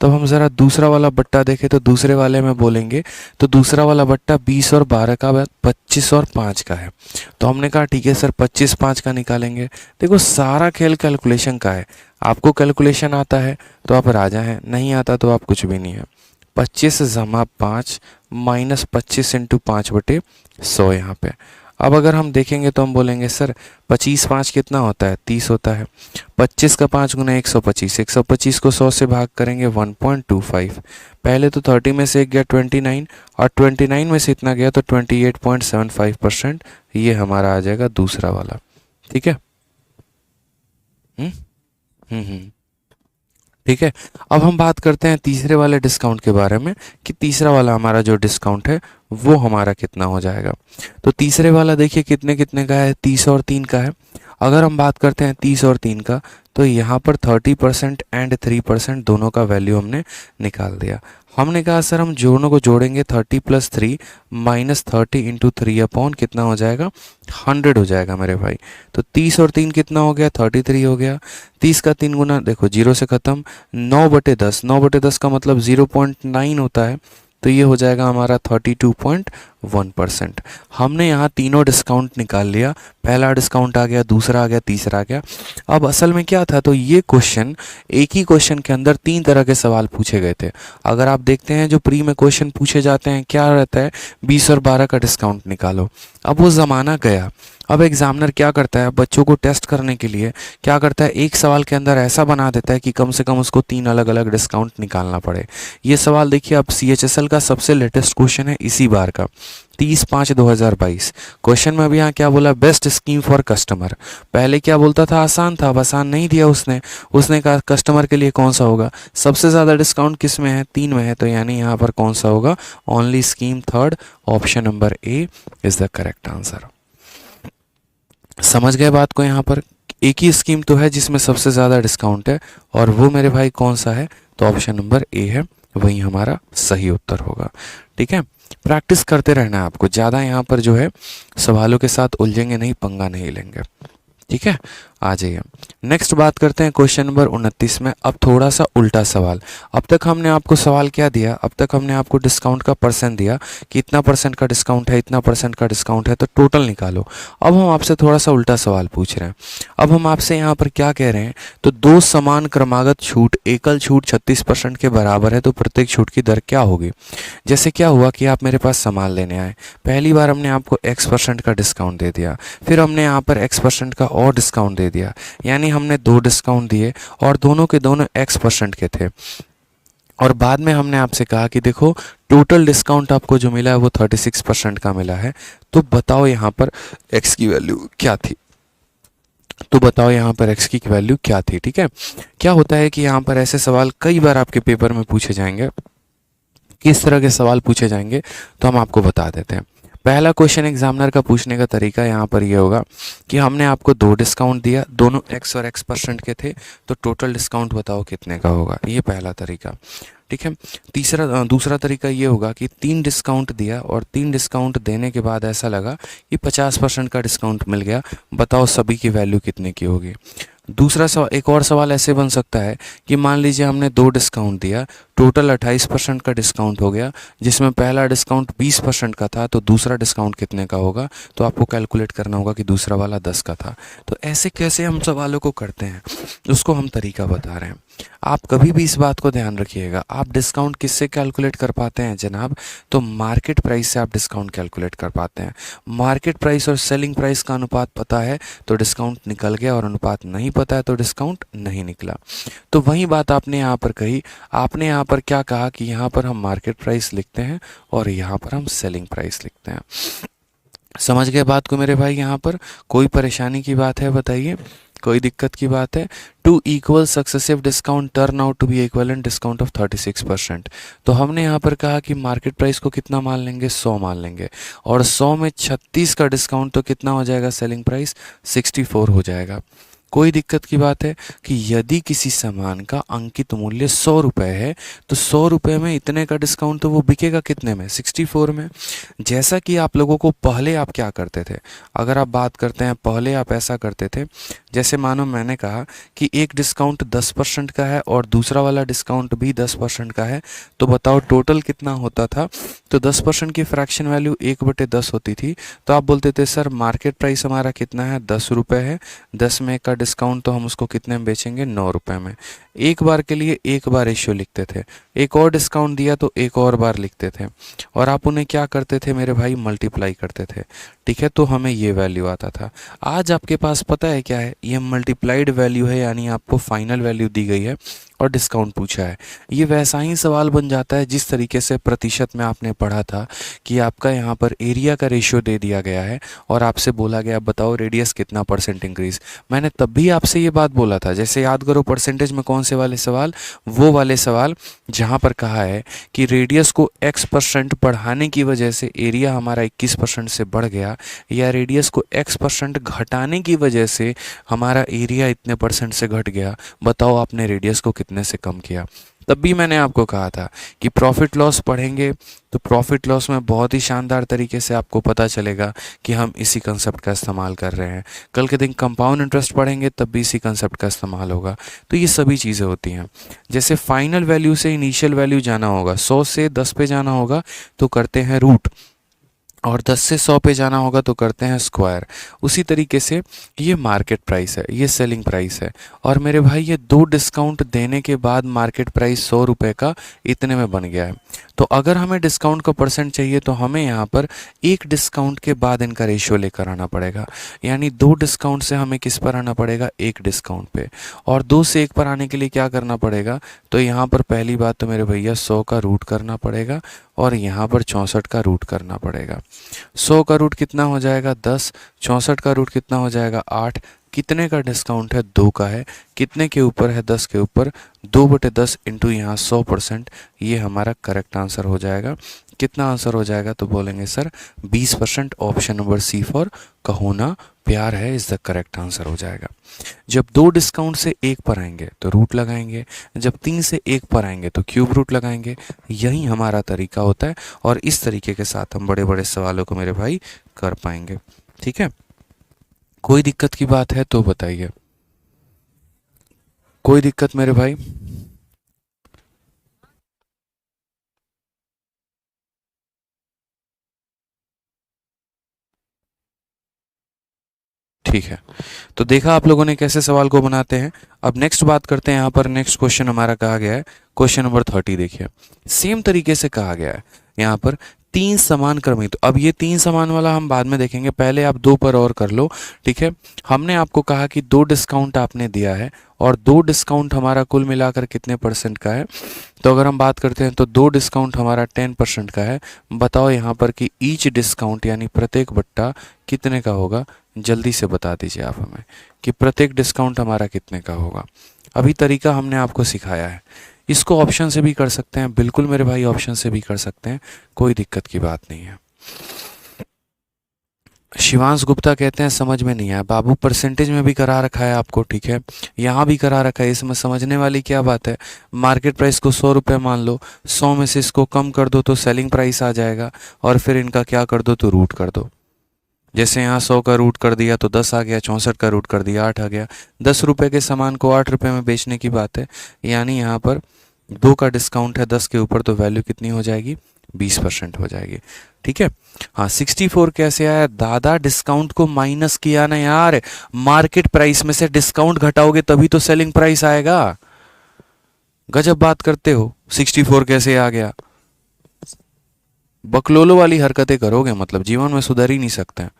तो हम ज़रा दूसरा वाला बट्टा देखें, तो दूसरे वाले में बोलेंगे तो दूसरा वाला बट्टा 20 और 12 का 25 और 5 का है। तो हमने कहा ठीक है सर 25 5 का निकालेंगे। देखो सारा खेल कैलकुलेशन का है। आपको कैलकुलेशन आता है तो आप राजा हैं, नहीं आता तो आप कुछ भी नहीं है। 25 जमा 5 माइनस 25 इंटू 5/100 यहाँ पे। अब अगर हम देखेंगे तो हम बोलेंगे सर 25 5 कितना होता है? 30 होता है। 25 का 5 गुना 125, 125 को 100 से भाग करेंगे 1.25। पहले तो 30 में से एक गया 29, और 29 में से इतना गया तो 28.75%। ये हमारा आ जाएगा दूसरा वाला, ठीक है। ठीक है। अब हम बात करते हैं तीसरे वाले डिस्काउंट के बारे में कि तीसरा वाला हमारा जो डिस्काउंट है वो हमारा कितना हो जाएगा। तो तीसरे वाला देखिए कितने कितने का है? 30 और 3 का है। अगर हम बात करते हैं 30 और 3 का, तो यहाँ पर 30% एंड 3% दोनों का वैल्यू हमने निकाल दिया। हमने कहा सर हम दोनों को जोड़ेंगे, 30 + 3 माइनस 30 इंटू 3 अपॉन कितना हो जाएगा? 100 हो जाएगा मेरे भाई। तो 30 और 3 कितना हो गया? 33 हो गया। 30 का 3 गुना देखो 0 से ख़त्म, 9/10, 9/10 का मतलब 0.9 होता है। तो ये हो जाएगा हमारा 32.1%। हमने यहाँ तीनों डिस्काउंट निकाल लिया। पहला डिस्काउंट आ गया, दूसरा आ गया, तीसरा आ गया। अब असल में क्या था, तो ये क्वेश्चन एक ही क्वेश्चन के अंदर 3 तरह के सवाल पूछे गए थे। अगर आप देखते हैं जो प्री में क्वेश्चन पूछे जाते हैं क्या रहता है? 20 और 12 का डिस्काउंट निकालो। अब वो ज़माना गया। अब एग्जामिनर क्या करता है? बच्चों को टेस्ट करने के लिए क्या करता है? एक सवाल के अंदर ऐसा बना देता है कि कम से कम उसको 3 अलग अलग डिस्काउंट निकालना पड़े। ये सवाल देखिए, अब CHSL का सबसे लेटेस्ट क्वेश्चन है इसी बार का, 30/5/2022। क्वेश्चन में अभी यहाँ क्या बोला? Best scheme for customer. पहले क्या बोलता था? आसान था, अब आसान नहीं दिया उसने कहा कस्टमर के लिए कौन सा होगा? सबसे ज़्यादा डिस्काउंट किस में है? 3 में है। तो यानी यहाँ पर कौन सा होगा? Only scheme third, option number A is the correct answer. समझ गए बात को? यहाँ पर एक ही स्कीम तो है जिसमें सबसे ज़्यादा डिस्काउंट है, और वो मेरे भाई कौन सा है? तो ऑप्शन नंबर ए है, वही हमारा सही उत्तर होगा। ठीक है, प्रैक्टिस करते रहना है आपको। ज़्यादा यहाँ पर जो है सवालों के साथ उलझेंगे नहीं, पंगा नहीं लेंगे। ठीक है, आ जाइए। नेक्स्ट बात करते हैं क्वेश्चन नंबर 29 में। अब थोड़ा सा उल्टा सवाल। अब तक हमने आपको सवाल क्या दिया? अब तक हमने आपको डिस्काउंट का परसेंट दिया कि इतना परसेंट का डिस्काउंट है, इतना परसेंट का डिस्काउंट है, तो टोटल निकालो। अब हम आपसे थोड़ा सा उल्टा सवाल पूछ रहे हैं। अब हम आपसे यहाँ पर क्या कह रहे हैं? तो 2 समान क्रमागत छूट, एकल छूट 36% के बराबर है, तो प्रत्येक छूट की दर क्या होगी? जैसे क्या हुआ कि आप मेरे पास सामान लेने आए, पहली बार हमने आपको X% का डिस्काउंट दे दिया, फिर हमने यहाँ पर X% का और डिस्काउंट दे दिया, यानी हमने 2 डिस्काउंट दिए और दोनों के दोनों X% के थे। और बाद में हमने आपसे कहा कि देखो टोटल डिस्काउंट आपको जो मिला है वो 36% का मिला है, तो बताओ यहाँ पर एक्स की वैल्यू क्या थी। तो बताओ यहाँ पर x की वैल्यू क्या थी। ठीक है, क्या होता है कि यहाँ पर ऐसे सवाल कई बार आपके पेपर में पूछे जाएंगे। किस तरह के सवाल पूछे जाएंगे तो हम आपको बता देते हैं। पहला क्वेश्चन एग्जामिनर का पूछने का तरीका यहाँ पर ये होगा कि हमने आपको दो डिस्काउंट दिया, दोनों x और x% के थे, तो टोटल डिस्काउंट बताओ कितने का होगा। ये पहला तरीका। ठीक है, दूसरा तरीका ये होगा कि 3 डिस्काउंट दिया और 3 डिस्काउंट देने के बाद ऐसा लगा कि 50% का डिस्काउंट मिल गया, बताओ सभी की वैल्यू कितने की होगी। दूसरा सवाल, एक और सवाल ऐसे बन सकता है कि मान लीजिए हमने 2 डिस्काउंट दिया, टोटल 28% का डिस्काउंट हो गया, जिसमें पहला डिस्काउंट 20% का था, तो दूसरा डिस्काउंट कितने का होगा, तो आपको कैलकुलेट करना होगा कि दूसरा वाला 10 का था। तो ऐसे कैसे हम सवालों को करते हैं उसको हम तरीका बता रहे हैं। आप कभी भी इस बात को ध्यान रखिएगा, आप डिस्काउंट किससे कैलकुलेट कर पाते हैं जनाब, तो मार्केट प्राइस से आप डिस्काउंट कैलकुलेट कर पाते हैं। मार्केट प्राइस और सेलिंग प्राइस का अनुपात पता है तो डिस्काउंट निकल गया, और अनुपात नहीं पता है तो डिस्काउंट नहीं निकला। तो वही बात आपने यहाँ पर कही। आपने यहाँ पर क्या कहा कि यहाँ पर हम मार्केट प्राइस लिखते हैं और यहाँ पर हम सेलिंग प्राइस लिखते हैं। समझ गए बात को मेरे भाई? यहाँ पर कोई परेशानी की बात है बताइए, कोई दिक्कत की बात है? Two equal successive discount turn out to be equivalent discount of 36%। तो हमने यहाँ पर कहा कि मार्केट प्राइस को कितना मान लेंगे, 100 मान लेंगे, और 100 में 36 का डिस्काउंट, तो कितना हो जाएगा सेलिंग प्राइस, 64 हो जाएगा। कोई दिक्कत की बात है कि यदि किसी सामान का अंकित मूल्य 100 रुपये है तो 100 रुपये में इतने का डिस्काउंट, तो वो बिकेगा कितने में, 64 में। जैसा कि आप लोगों को पहले आप क्या करते थे, अगर आप बात करते हैं पहले आप ऐसा करते थे, जैसे मानो मैंने कहा कि एक डिस्काउंट 10% का है और दूसरा वाला डिस्काउंट भी 10% का है, तो बताओ टोटल कितना होता था। तो 10% की फ्रैक्शन वैल्यू 1/10 होती थी, तो आप बोलते थे सर मार्केट प्राइस हमारा कितना है, 10 रुपये है, 10 में का डिस्काउंट, तो हम उसको कितने में बेचेंगे, 9 रुपये में। एक बार के लिए एक बार रेशियो लिखते थे, एक और डिस्काउंट दिया तो एक और बार लिखते थे, और आप उन्हें क्या करते थे मेरे भाई, मल्टीप्लाई करते थे। ठीक है, तो हमें ये वैल्यू आता था। आज आपके पास पता है क्या है, ये मल्टीप्लाइड वैल्यू है, यानी आपको फाइनल वैल्यू दी गई है और डिस्काउंट पूछा है। ये वैसा ही सवाल बन जाता है जिस तरीके से प्रतिशत में आपने पढ़ा था कि आपका यहाँ पर एरिया का रेशियो दे दिया गया है और आपसे बोला गया बताओ रेडियस कितना % इंक्रीज। मैंने तब भी आपसे ये बात बोला था, जैसे याद करो परसेंटेज में कौन से वाले सवाल, वो वाले सवाल जहाँ पर कहा है कि रेडियस को x% बढ़ाने की वजह से एरिया हमारा 21% से बढ़ गया, या रेडियस को x% घटाने की वजह से हमारा एरिया इतने % से घट गया, बताओ आपने रेडियस को कितने से कम किया। तब भी मैंने आपको कहा था कि प्रॉफिट लॉस पढ़ेंगे तो प्रॉफिट लॉस में बहुत ही शानदार तरीके से आपको पता चलेगा कि हम इसी कंसेप्ट का इस्तेमाल कर रहे हैं। कल के दिन कंपाउंड इंटरेस्ट पढ़ेंगे तब भी इसी कंसेप्ट का इस्तेमाल होगा। तो ये सभी चीज़ें होती हैं। जैसे फाइनल वैल्यू से इनिशियल वैल्यू जाना होगा, 100 से 10 पे जाना होगा तो करते हैं रूट, और 10 से 100 पे जाना होगा तो करते हैं स्क्वायर। उसी तरीके से ये मार्केट प्राइस है, ये सेलिंग प्राइस है, और मेरे भाई ये 2 डिस्काउंट देने के बाद मार्केट प्राइस 100 रुपये का इतने में बन गया है। तो अगर हमें डिस्काउंट का % चाहिए तो हमें यहाँ पर एक डिस्काउंट के बाद इनका रेशियो लेकर आना पड़ेगा, यानी 2 डिस्काउंट से हमें किस पर आना पड़ेगा, एक डिस्काउंट पे, और 2 से 1 पर आने के लिए क्या करना पड़ेगा, तो यहाँ पर पहली बात तो मेरे भैया 100 का रूट करना पड़ेगा और यहाँ पर 64 का रूट करना पड़ेगा। 100 का रूट कितना हो जाएगा, 10, 64 का रूट कितना हो जाएगा, 8। कितने का डिस्काउंट है, 2 का है, कितने के ऊपर है, 10 के ऊपर, 2/10 इंटू यहाँ 100%, ये हमारा करेक्ट आंसर हो जाएगा। कितना आंसर हो जाएगा, तो बोलेंगे sir 20%। Option number C for Kaho Naa प्यार है इज द करेक्ट आंसर हो जाएगा। जब 2 डिस्काउंट से 1 पर आएंगे तो रूट लगाएंगे, जब 3 से 1 पर आएंगे तो क्यूब रूट लगाएंगे। यही हमारा तरीका होता है, और इस तरीके के साथ हम बड़े बड़े सवालों को मेरे भाई कर पाएंगे। ठीक है, कोई दिक्कत की बात है तो बताइए, कोई दिक्कत मेरे भाई? ठीक है, तो देखा आप लोगों ने कैसे सवाल को बनाते हैं। अब नेक्स्ट बात करते हैं। यहाँ पर नेक्स्ट क्वेश्चन हमारा कहा गया है, क्वेश्चन नंबर 30 देखिए। सेम तरीके से कहा गया है यहाँ पर तीन समान क्रमिक, तो अब ये तीन समान वाला हम बाद में देखेंगे, पहले आप दो पर और कर लो, ठीक है। हमने आपको कहा कि दो डिस्काउंट आपने दिया है और दो डिस्काउंट हमारा कुल मिलाकर कितने परसेंट का है, तो अगर हम बात करते हैं तो दो डिस्काउंट हमारा 10% का है। बताओ यहाँ पर कि ईच डिस्काउंट यानी प्रत्येक बट्टा कितने का होगा, जल्दी से बता दीजिए आप हमें कि प्रत्येक डिस्काउंट हमारा कितने का होगा। अभी तरीका हमने आपको सिखाया है, इसको ऑप्शन से भी कर सकते हैं, बिल्कुल मेरे भाई ऑप्शन से भी कर सकते हैं, कोई दिक्कत की बात नहीं है। शिवांश गुप्ता कहते हैं समझ में नहीं आया बाबू, परसेंटेज में भी करा रखा है आपको, ठीक है, यहाँ भी करा रखा है, इसमें समझने वाली क्या बात है। मार्केट प्राइस को 100 रुपये मान लो, 100 में से इसको कम कर दो तो सेलिंग प्राइस आ जाएगा, और फिर इनका क्या कर दो तो रूट कर दो। जैसे यहाँ 100 का रूट कर दिया तो 10 आ गया, 64 का रूट कर दिया 8 आ गया। 10 रुपये के सामान को 8 रुपये में बेचने की बात है, यानी यहाँ पर 2 का डिस्काउंट है 10 के ऊपर, तो वैल्यू कितनी हो जाएगी, 20% हो जाएगी, ठीक है। हाँ 64 कैसे आया दादा, डिस्काउंट को माइनस किया ना यार, मार्केट प्राइस में से डिस्काउंट घटाओगे तभी तो सेलिंग प्राइस आएगा। गजब बात करते हो, 64 कैसे आ गया, बकलोलो वाली हरकतें करोगे मतलब जीवन में सुधर ही नहीं सकते हैं।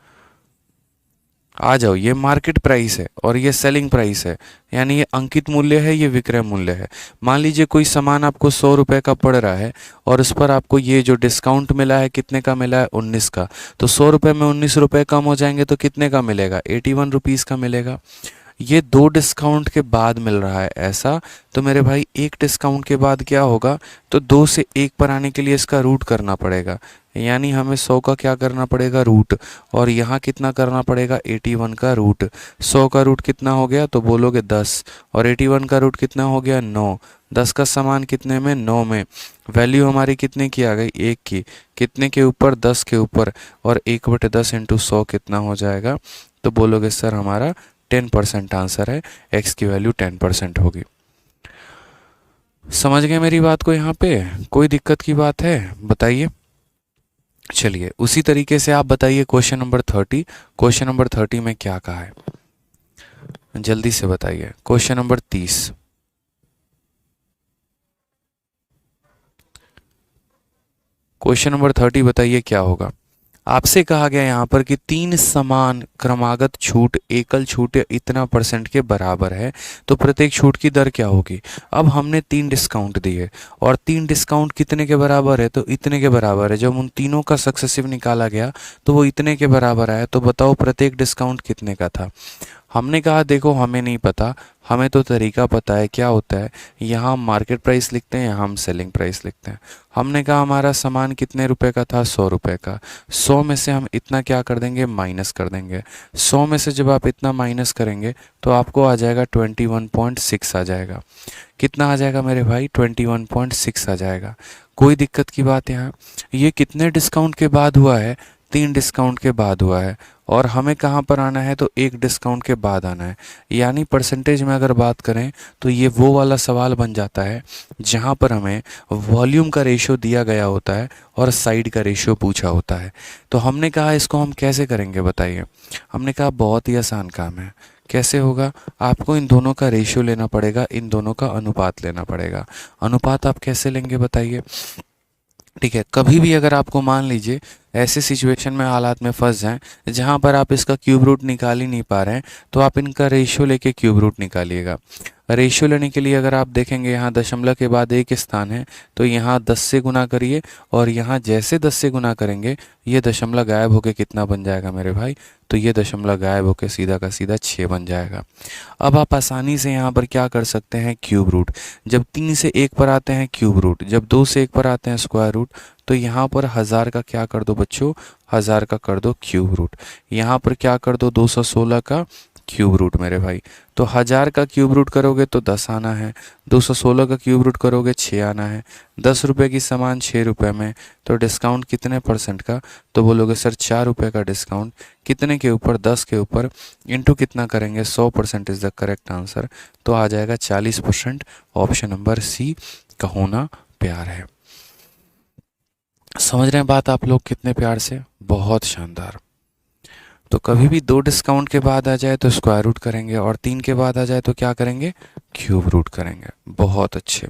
आ जाओ, ये मार्केट प्राइस है और ये सेलिंग प्राइस है, यानी ये अंकित मूल्य है, ये विक्रय मूल्य है। मान लीजिए कोई सामान आपको 100 रुपये का पड़ रहा है और उस पर आपको ये जो डिस्काउंट मिला है कितने का मिला है, 19 का, तो 100 रुपये में 19 रुपये कम हो जाएंगे तो कितने का मिलेगा, 81 रुपीज़ का मिलेगा। ये दो डिस्काउंट के बाद मिल रहा है ऐसा, तो मेरे भाई एक डिस्काउंट के बाद क्या होगा, तो 2 से 1 पर आने के लिए इसका रूट करना पड़ेगा, यानी हमें 100 का क्या करना पड़ेगा, रूट, और यहाँ कितना करना पड़ेगा, 81 का रूट। 100 का रूट कितना हो गया, तो बोलोगे 10, और 81 का रूट कितना हो गया, 9। 10 का सामान कितने में, 9 में। वैल्यू हमारी कितने की आ गई, 1 की, कितने के ऊपर, 10 के ऊपर, और 1/10 इंटू 100 कितना हो जाएगा, तो बोलोगे सर हमारा 10% आंसर है, x की वैल्यू 10% होगी। समझ गए मेरी बात को, यहाँ पे कोई दिक्कत की बात है बताइए। चलिए उसी तरीके से आप बताइए क्वेश्चन नंबर 30, क्वेश्चन नंबर 30 में क्या कहा है, जल्दी से बताइए। क्वेश्चन नंबर 30, क्वेश्चन नंबर 30 बताइए क्या होगा। आपसे कहा गया यहाँ पर कि 3 समान क्रमागत छूट एकल छूट इतना % के बराबर है, तो प्रत्येक छूट की दर क्या होगी। अब हमने 3 डिस्काउंट दिए और 3 डिस्काउंट कितने के बराबर है, तो इतने के बराबर है। जब उन तीनों का सक्सेसिव निकाला गया तो वो इतने के बराबर आया, तो बताओ प्रत्येक डिस्काउंट कितने का था। हमने कहा देखो हमें नहीं पता, हमें तो तरीका पता है, क्या होता है, यहाँ हम मार्केट प्राइस लिखते हैं, यहाँ हम सेलिंग प्राइस लिखते हैं। हमने कहा हमारा सामान कितने रुपए का था, 100 रुपये का। 100 में से हम इतना क्या कर देंगे, माइनस कर देंगे। 100 में से जब आप इतना माइनस करेंगे तो आपको आ जाएगा 21.6 आ जाएगा। कितना आ जाएगा मेरे भाई, 21.6 आ जाएगा। कोई दिक्कत की बात यहाँ, ये कितने डिस्काउंट के बाद हुआ है, 3 डिस्काउंट के बाद हुआ है, और हमें कहाँ पर आना है, तो 1 डिस्काउंट के बाद आना है। यानी परसेंटेज में अगर बात करें तो ये वो वाला सवाल बन जाता है जहाँ पर हमें वॉल्यूम का रेशियो दिया गया होता है और साइड का रेशियो पूछा होता है। तो हमने कहा इसको हम कैसे करेंगे बताइए। हमने कहा बहुत ही आसान काम है। कैसे होगा, आपको इन दोनों का रेशियो लेना पड़ेगा, इन दोनों का अनुपात लेना पड़ेगा। अनुपात आप कैसे लेंगे बताइए। ठीक है, कभी भी अगर आपको मान लीजिए ऐसे सिचुएशन में हालात में फंस जाएं जहां पर आप इसका क्यूब रूट निकाल ही नहीं पा रहे हैं, तो आप इनका रेशियो लेके क्यूब रूट निकालिएगा। रेशियो लेने के लिए अगर आप देखेंगे यहाँ दशमलव के बाद एक स्थान है, तो यहाँ 10 से गुना करिए, और यहाँ जैसे 10 से गुना करेंगे ये दशमलव गायब होके कितना बन जाएगा मेरे भाई, तो ये दशमलव गायब होके सीधा का सीधा 6 बन जाएगा। अब आप आसानी से यहाँ पर क्या कर सकते हैं, क्यूब रूट। जब 3 से 1 पर आते हैं क्यूब रूट, जब 2 से 1 पर आते हैं स्क्वायर रूट, तो यहाँ पर 1000 का क्या कर दो बच्चों, 1000 का कर दो क्यूब रूट। यहाँ पर क्या कर दो, 216 का क्यूब रूट मेरे भाई। तो 1000 का क्यूब रूट करोगे तो 10 आना है, 216 का क्यूब रूट करोगे 6 आना है। 10 रुपये की सामान 6 रुपये में, तो डिस्काउंट कितने % का, तो बोलोगे सर 4 रुपये का डिस्काउंट, कितने के ऊपर, 10 के ऊपर, इंटू कितना करेंगे, 100% इज़ द करेक्ट आंसर, तो आ जाएगा 40%। ऑप्शन नंबर सी का होना प्यार है। समझ रहे हैं बात आप लोग कितने प्यार से, बहुत शानदार। तो कभी भी 2 डिस्काउंट के बाद आ जाए तो स्क्वायर रूट करेंगे, और 3 के बाद आ जाए तो क्या करेंगे, क्यूब रूट करेंगे। बहुत अच्छे,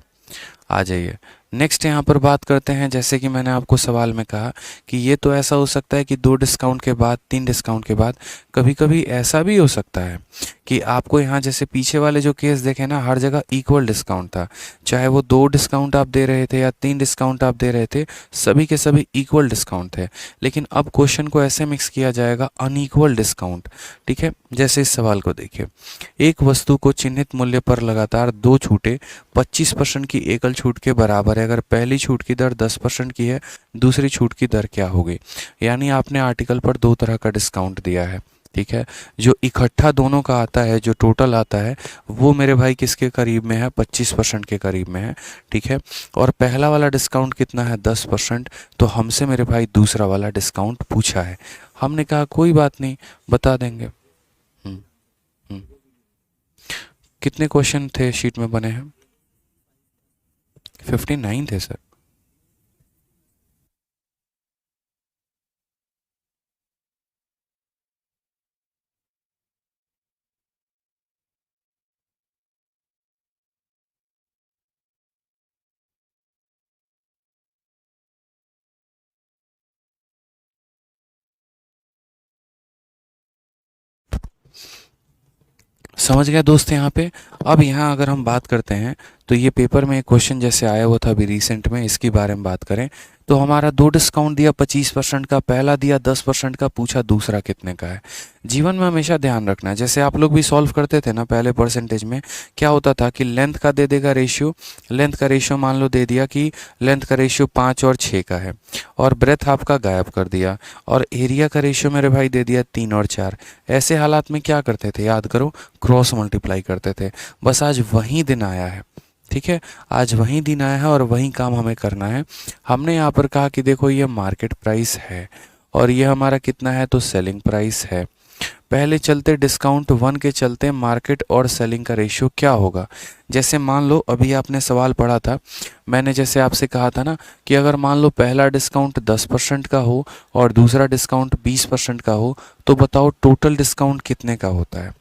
आ जाइए नेक्स्ट यहाँ पर बात करते हैं, जैसे कि मैंने आपको सवाल में कहा कि ये तो ऐसा हो सकता है कि 2 डिस्काउंट के बाद, 3 डिस्काउंट के बाद, कभी कभी ऐसा भी हो सकता है कि आपको यहाँ जैसे पीछे वाले जो केस देखे ना, हर जगह इक्वल डिस्काउंट था, चाहे वो 2 डिस्काउंट आप दे रहे थे या 3 डिस्काउंट आप दे रहे थे, सभी के सभी इक्वल डिस्काउंट थे। लेकिन अब क्वेश्चन को ऐसे मिक्स किया जाएगा, अनइक्वल डिस्काउंट। ठीक है, जैसे इस सवाल को देखिए, एक वस्तु को चिन्हित मूल्य पर लगातार 2 छूटें 25% की एकल छूट के बराबर है, अगर पहली छूट की दर 10% की है, दूसरी छूट की दर क्या होगी। यानी आपने आर्टिकल पर 2 तरह का डिस्काउंट दिया है। ठीक है, जो इकट्ठा दोनों का आता है, जो टोटल आता है, वो मेरे भाई किसके करीब में है, 25% के करीब में है। ठीक है, और पहला वाला डिस्काउंट कितना है, 10%। तो हमसे मेरे भाई दूसरा वाला डिस्काउंट पूछा है, हमने कहा कोई बात नहीं, बता देंगे। हम्म। कितने क्वेश्चन थे शीट में बने हैं? 59 थे सर। समझ गया दोस्त यहाँ पे। अब यहाँ अगर हम बात करते हैं तो ये पेपर में एक क्वेश्चन जैसे आया हुआ था अभी रिसेंट में, इसके बारे में बात करें तो हमारा 2 डिस्काउंट दिया 25% का, पहला दिया 10% का, पूछा दूसरा कितने का है। जीवन में हमेशा ध्यान रखना है, जैसे आप लोग भी सॉल्व करते थे ना पहले परसेंटेज में, क्या होता था कि लेंथ का दे देगा रेशियो, लेंथ का रेशियो मान लो दे दिया कि लेंथ का रेशियो 5 और 6 का है, और ब्रेथ आपका गायब कर दिया, और एरिया का रेशियो मेरे भाई दे दिया 3 और 4। ऐसे हालात में क्या करते थे, याद करो, क्रॉस मल्टीप्लाई करते थे। बस आज वही दिन आया है। ठीक है, आज वही दिन आया है और वही काम हमें करना है। हमने यहाँ पर कहा कि देखो ये मार्केट प्राइस है और ये हमारा कितना है, तो सेलिंग प्राइस है। पहले चलते डिस्काउंट 1 के चलते मार्केट और सेलिंग का रेशियो क्या होगा। जैसे मान लो अभी आपने सवाल पढ़ा था, मैंने जैसे आपसे कहा था ना कि अगर मान लो पहला डिस्काउंट 10% का हो और दूसरा डिस्काउंट 20% का हो, तो बताओ टोटल डिस्काउंट कितने का होता है।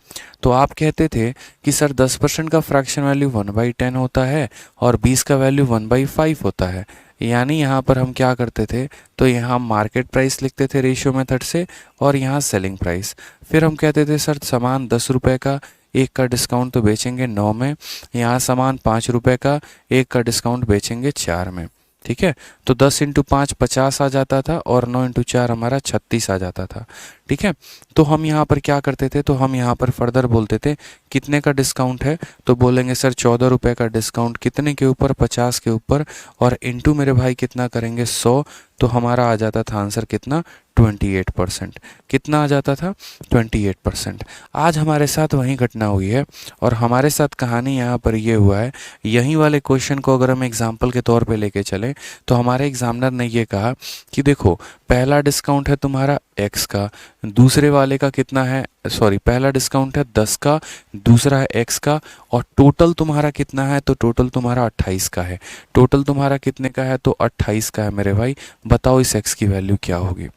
तो आप कहते थे कि सर 10% का फ्रैक्शन वैल्यू 1/10 होता है और 20 का वैल्यू 1/5 होता है। यानी यहाँ पर हम क्या करते थे, तो यहाँ मार्केट प्राइस लिखते थे रेशियो मेथड से, और यहाँ सेलिंग प्राइस। फिर हम कहते थे सर सामान 10 रुपये का, एक का डिस्काउंट तो बेचेंगे 9 में, यहाँ सामान 5 रुपये का, एक का डिस्काउंट बेचेंगे 4 में। ठीक है, तो 10 इंटू 5 50 आ जाता था और 9 इंटू 4 हमारा 36 आ जाता था। ठीक है, तो हम यहाँ पर क्या करते थे, तो हम यहाँ पर फर्दर बोलते थे कितने का डिस्काउंट है, तो बोलेंगे सर 14 रुपये का डिस्काउंट, कितने के ऊपर, 50 के ऊपर, और इंटू मेरे भाई कितना करेंगे 100, तो हमारा आ जाता था आंसर कितना, 28%। कितना आ जाता था, 28%। आज हमारे साथ वही घटना हुई है और हमारे साथ कहानी यहाँ पर ये हुआ है। यही वाले क्वेश्चन को अगर हम एग्जाम्पल के तौर पे लेके चलें तो हमारे एग्जामिनर ने ये कहा कि देखो पहला डिस्काउंट है तुम्हारा x का, दूसरे वाले का कितना है, सॉरी पहला डिस्काउंट है 10 का, दूसरा है x का, और टोटल तुम्हारा कितना है, तो टोटल तुम्हारा 28 का है। टोटल तुम्हारा कितने का है, तो 28 का है मेरे भाई। बताओ इस x की वैल्यू क्या होगी,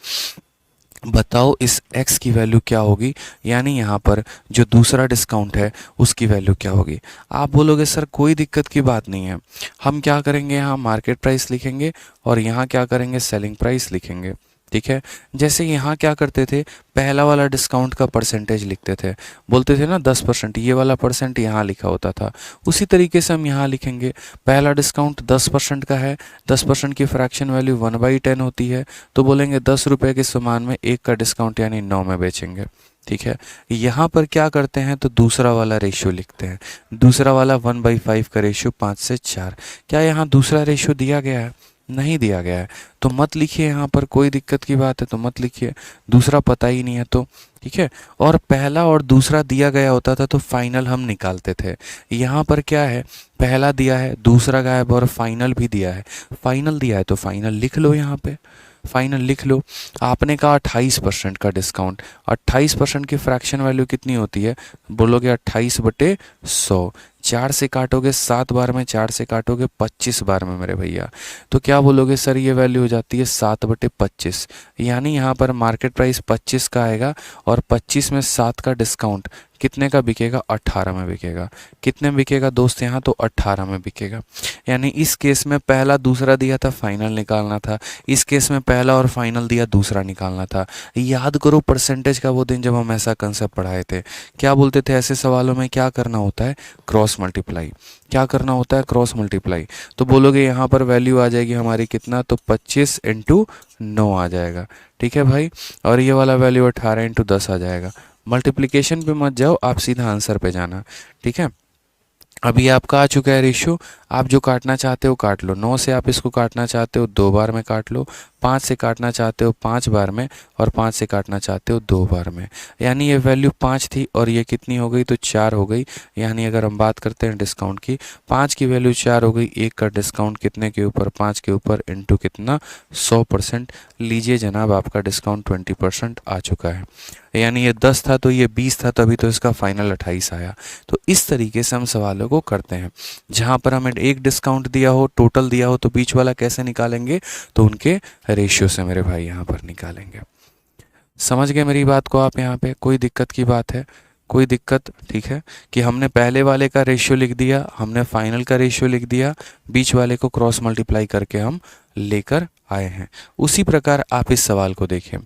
बताओ इस x की वैल्यू क्या होगी, यानी यहाँ पर जो दूसरा डिस्काउंट है उसकी वैल्यू क्या होगी। आप बोलोगे सर कोई दिक्कत की बात नहीं है, हम क्या करेंगे, यहाँ मार्केट प्राइस लिखेंगे और यहाँ क्या करेंगे, सेलिंग प्राइस लिखेंगे। ठीक है, जैसे यहाँ क्या करते थे, पहला वाला डिस्काउंट का परसेंटेज लिखते थे, बोलते थे ना 10%, ये वाला परसेंट यहाँ लिखा होता था। उसी तरीके से हम यहाँ लिखेंगे, पहला डिस्काउंट 10% का है, 10% की फ्रैक्शन वैल्यू 1/10 होती है, तो बोलेंगे 10 रुपये के सामान में एक का डिस्काउंट यानी 9 में बेचेंगे। ठीक है, यहाँ पर क्या करते हैं, तो दूसरा वाला रेशियो लिखते हैं। दूसरा वाला 1/5 का रेशियो 5 से 4। क्या यहाँ दूसरा रेशियो दिया गया है, नहीं दिया गया है, तो मत लिखिए, यहाँ पर कोई दिक्कत की बात है तो मत लिखिए, दूसरा पता ही नहीं है तो। ठीक है, और पहला और दूसरा दिया गया होता था तो फाइनल हम निकालते थे। यहाँ पर क्या है, पहला दिया है, दूसरा गायब, और फाइनल भी दिया है। फाइनल दिया है तो फाइनल लिख लो, यहाँ पे फाइनल लिख लो। आपने कहा 28% का डिस्काउंट, 28% की फ्रैक्शन वैल्यू कितनी होती है, बोलोगे 28/100। 4 से काटोगे 7 बार में, 4 से काटोगे 25 बार में मेरे भैया, तो क्या बोलोगे सर ये वैल्यू हो जाती है 7/25। यानी यहाँ पर मार्केट प्राइस 25 का आएगा और 25 में 7 का डिस्काउंट, कितने का बिकेगा, 18 में बिकेगा। कितने में बिकेगा दोस्त यहाँ, तो 18 में बिकेगा। यानी इस केस में पहला दूसरा दिया था, फाइनल निकालना था। इस केस में पहला और फाइनल दिया, दूसरा निकालना था। याद करो परसेंटेज का वो दिन जब हम ऐसा कंसेप्ट पढ़ाए थे, क्या बोलते थे ऐसे सवालों में, क्या करना होता है, क्रॉस मल्टीप्लाई। क्या करना होता है, क्रॉस मल्टीप्लाई। तो बोलोगे यहाँ पर वैल्यू आ जाएगी हमारी कितना, तो 25 इंटू 9 आ जाएगा। ठीक है भाई, और ये वाला वैल्यू 18 इंटू 10 आ जाएगा। मल्टीप्लिकेशन पे मत जाओ, आप सीधा आंसर पे जाना। ठीक है, अभी आपका आ चुका है रेशियो। आप जो काटना चाहते हो काट लो। 9 से आप इसको काटना चाहते हो 2 बार में काट लो, 5 से काटना चाहते हो 5 बार में, और 5 से काटना चाहते हो 2 बार में। यानी ये वैल्यू 5 थी और ये कितनी हो गई, तो 4 हो गई। यानी अगर हम बात करते हैं डिस्काउंट की, 5 की वैल्यू 4 हो गई। 1 का डिस्काउंट कितने के ऊपर, 5 के ऊपर, इंटू कितना, 100%। लीजिए जनाब, आपका डिस्काउंट 20% आ चुका है। यानी ये 10 था तो ये 20 था, तभी तो इसका फाइनल 28 आया। तो इस तरीके से हम सवालों को करते हैं। जहाँ पर हमें एक डिस्काउंट दिया हो, टोटल दिया हो, तो बीच वाला कैसे निकालेंगे, तो उनके रेशियो से मेरे भाई यहाँ पर निकालेंगे। समझ गए मेरी बात को आप? यहाँ पे कोई दिक्कत की बात है, कोई दिक्कत? ठीक है, कि हमने पहले वाले का रेशियो लिख दिया, हमने फाइनल का रेशियो लिख दिया, बीच वाले को क्रॉस मल्टीप्लाई करके हम लेकर आए हैं। उसी प्रकार आप इस सवाल को देखें,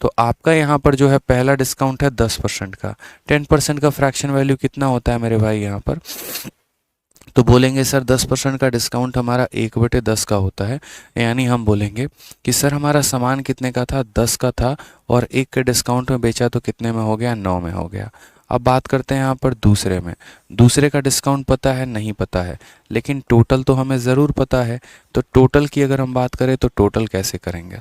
तो आपका यहाँ पर जो है पहला डिस्काउंट है 10% का। 10% का फ्रैक्शन वैल्यू कितना होता है मेरे भाई यहाँ पर, तो बोलेंगे सर 10% का डिस्काउंट हमारा 1/10 का होता है। यानी हम बोलेंगे कि सर हमारा सामान कितने का था, 10 का था, और 1 के डिस्काउंट में बेचा तो कितने में हो गया, 9 में हो गया। अब बात करते हैं यहाँ पर दूसरे में। दूसरे का डिस्काउंट पता है, नहीं पता है, लेकिन टोटल तो हमें ज़रूर पता है। तो टोटल की अगर हम बात करें तो टोटल कैसे करेंगे,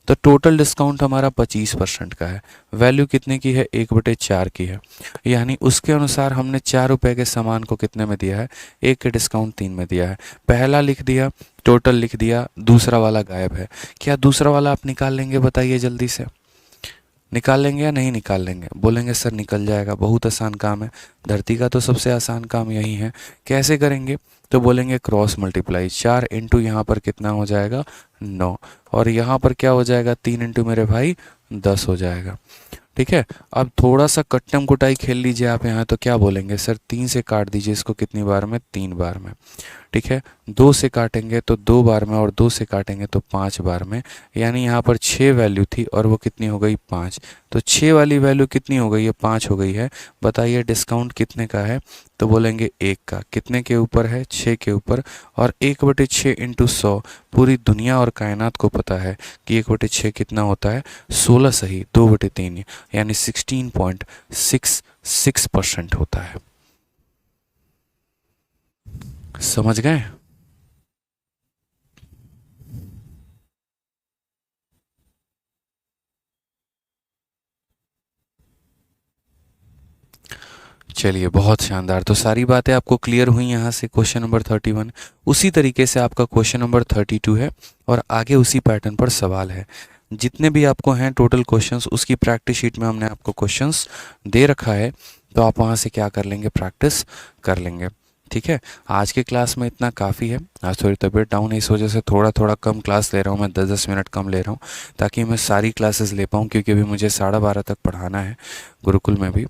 तो टोटल डिस्काउंट हमारा 25% का है। वैल्यू कितने की है, 1/4 की है। यानी उसके अनुसार हमने 4 रुपये के सामान को कितने में दिया है, 1 के डिस्काउंट 3 में दिया है। पहला लिख दिया, टोटल लिख दिया, दूसरा वाला गायब है। क्या दूसरा वाला आप निकाल लेंगे, बताइए जल्दी से, निकाल लेंगे या नहीं निकाल लेंगे? बोलेंगे सर निकल जाएगा, बहुत आसान काम है, धरती का तो सबसे आसान काम यही है। कैसे करेंगे, तो बोलेंगे क्रॉस मल्टीप्लाई। 4 इंटू यहाँ पर कितना हो जाएगा, 9, और यहाँ पर क्या हो जाएगा, 3 इंटू मेरे भाई 10 हो जाएगा। ठीक है, अब थोड़ा सा कट्टम कुटाई खेल लीजिए आप यहाँ, तो क्या बोलेंगे सर 3 से काट दीजिए इसको, कितनी बार में, 3 बार में। ठीक है, 2 से काटेंगे तो 2 बार में, और 2 से काटेंगे तो 5 बार में। यानी यहाँ पर 6 वैल्यू थी और वो कितनी हो गई, 5। तो 6 वाली वैल्यू कितनी हो गई है, 5 हो गई है। बताइए डिस्काउंट कितने का है, तो बोलेंगे 1 का। कितने के ऊपर है, 6 के ऊपर, और 1/6 इंटू 100। पूरी दुनिया और कायनात को पता है कि 1/6 कितना होता है, 16 सही, 2/3, यानी 16.66% होता है। समझ गए? चलिए बहुत शानदार, तो सारी बातें आपको क्लियर हुई यहाँ से क्वेश्चन नंबर 31। उसी तरीके से आपका क्वेश्चन नंबर 32 है, और आगे उसी पैटर्न पर सवाल है। जितने भी आपको हैं टोटल क्वेश्चंस, उसकी प्रैक्टिस शीट में हमने आपको क्वेश्चंस दे रखा है, तो आप वहाँ से क्या कर लेंगे, प्रैक्टिस कर लेंगे। ठीक है, आज के क्लास में इतना काफ़ी है। आज थोड़ी तबीयत डाउन है, इस वजह से थोड़ा थोड़ा कम क्लास ले रहा हूँ मैं, 10-10 मिनट कम ले रहा हूँ, ताकि मैं सारी क्लासेस ले पाऊँ, क्योंकि अभी मुझे 12:30 तक पढ़ाना है गुरुकुल में भी।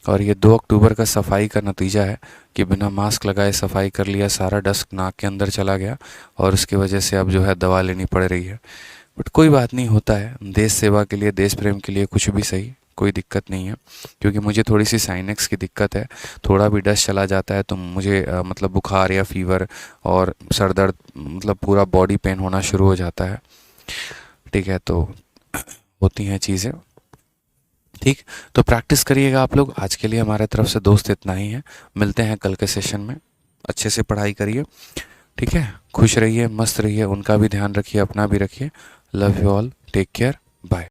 और ये 2 अक्टूबर का सफाई का नतीजा है कि बिना मास्क लगाए सफाई कर लिया, सारा डस्ट नाक के अंदर चला गया, और उसकी वजह से अब जो है दवा लेनी पड़ रही है। बट कोई बात नहीं, होता है, देश सेवा के लिए, देश प्रेम के लिए कुछ भी सही, कोई दिक्कत नहीं है। क्योंकि मुझे थोड़ी सी साइनेक्स की दिक्कत है, थोड़ा भी डस्ट चला जाता है तो मुझे मतलब बुखार या फीवर और सर दर्द, मतलब पूरा बॉडी पेन होना शुरू हो जाता है। ठीक है, तो होती हैं चीज़ें। ठीक, तो प्रैक्टिस करिएगा आप लोग। आज के लिए हमारे तरफ से दोस्त इतना ही है, मिलते हैं कल के सेशन में। अच्छे से पढ़ाई करिए, ठीक है, खुश रहिए, मस्त रहिए, उनका भी ध्यान रखिए, अपना भी रखिए। Love you all, take care, bye.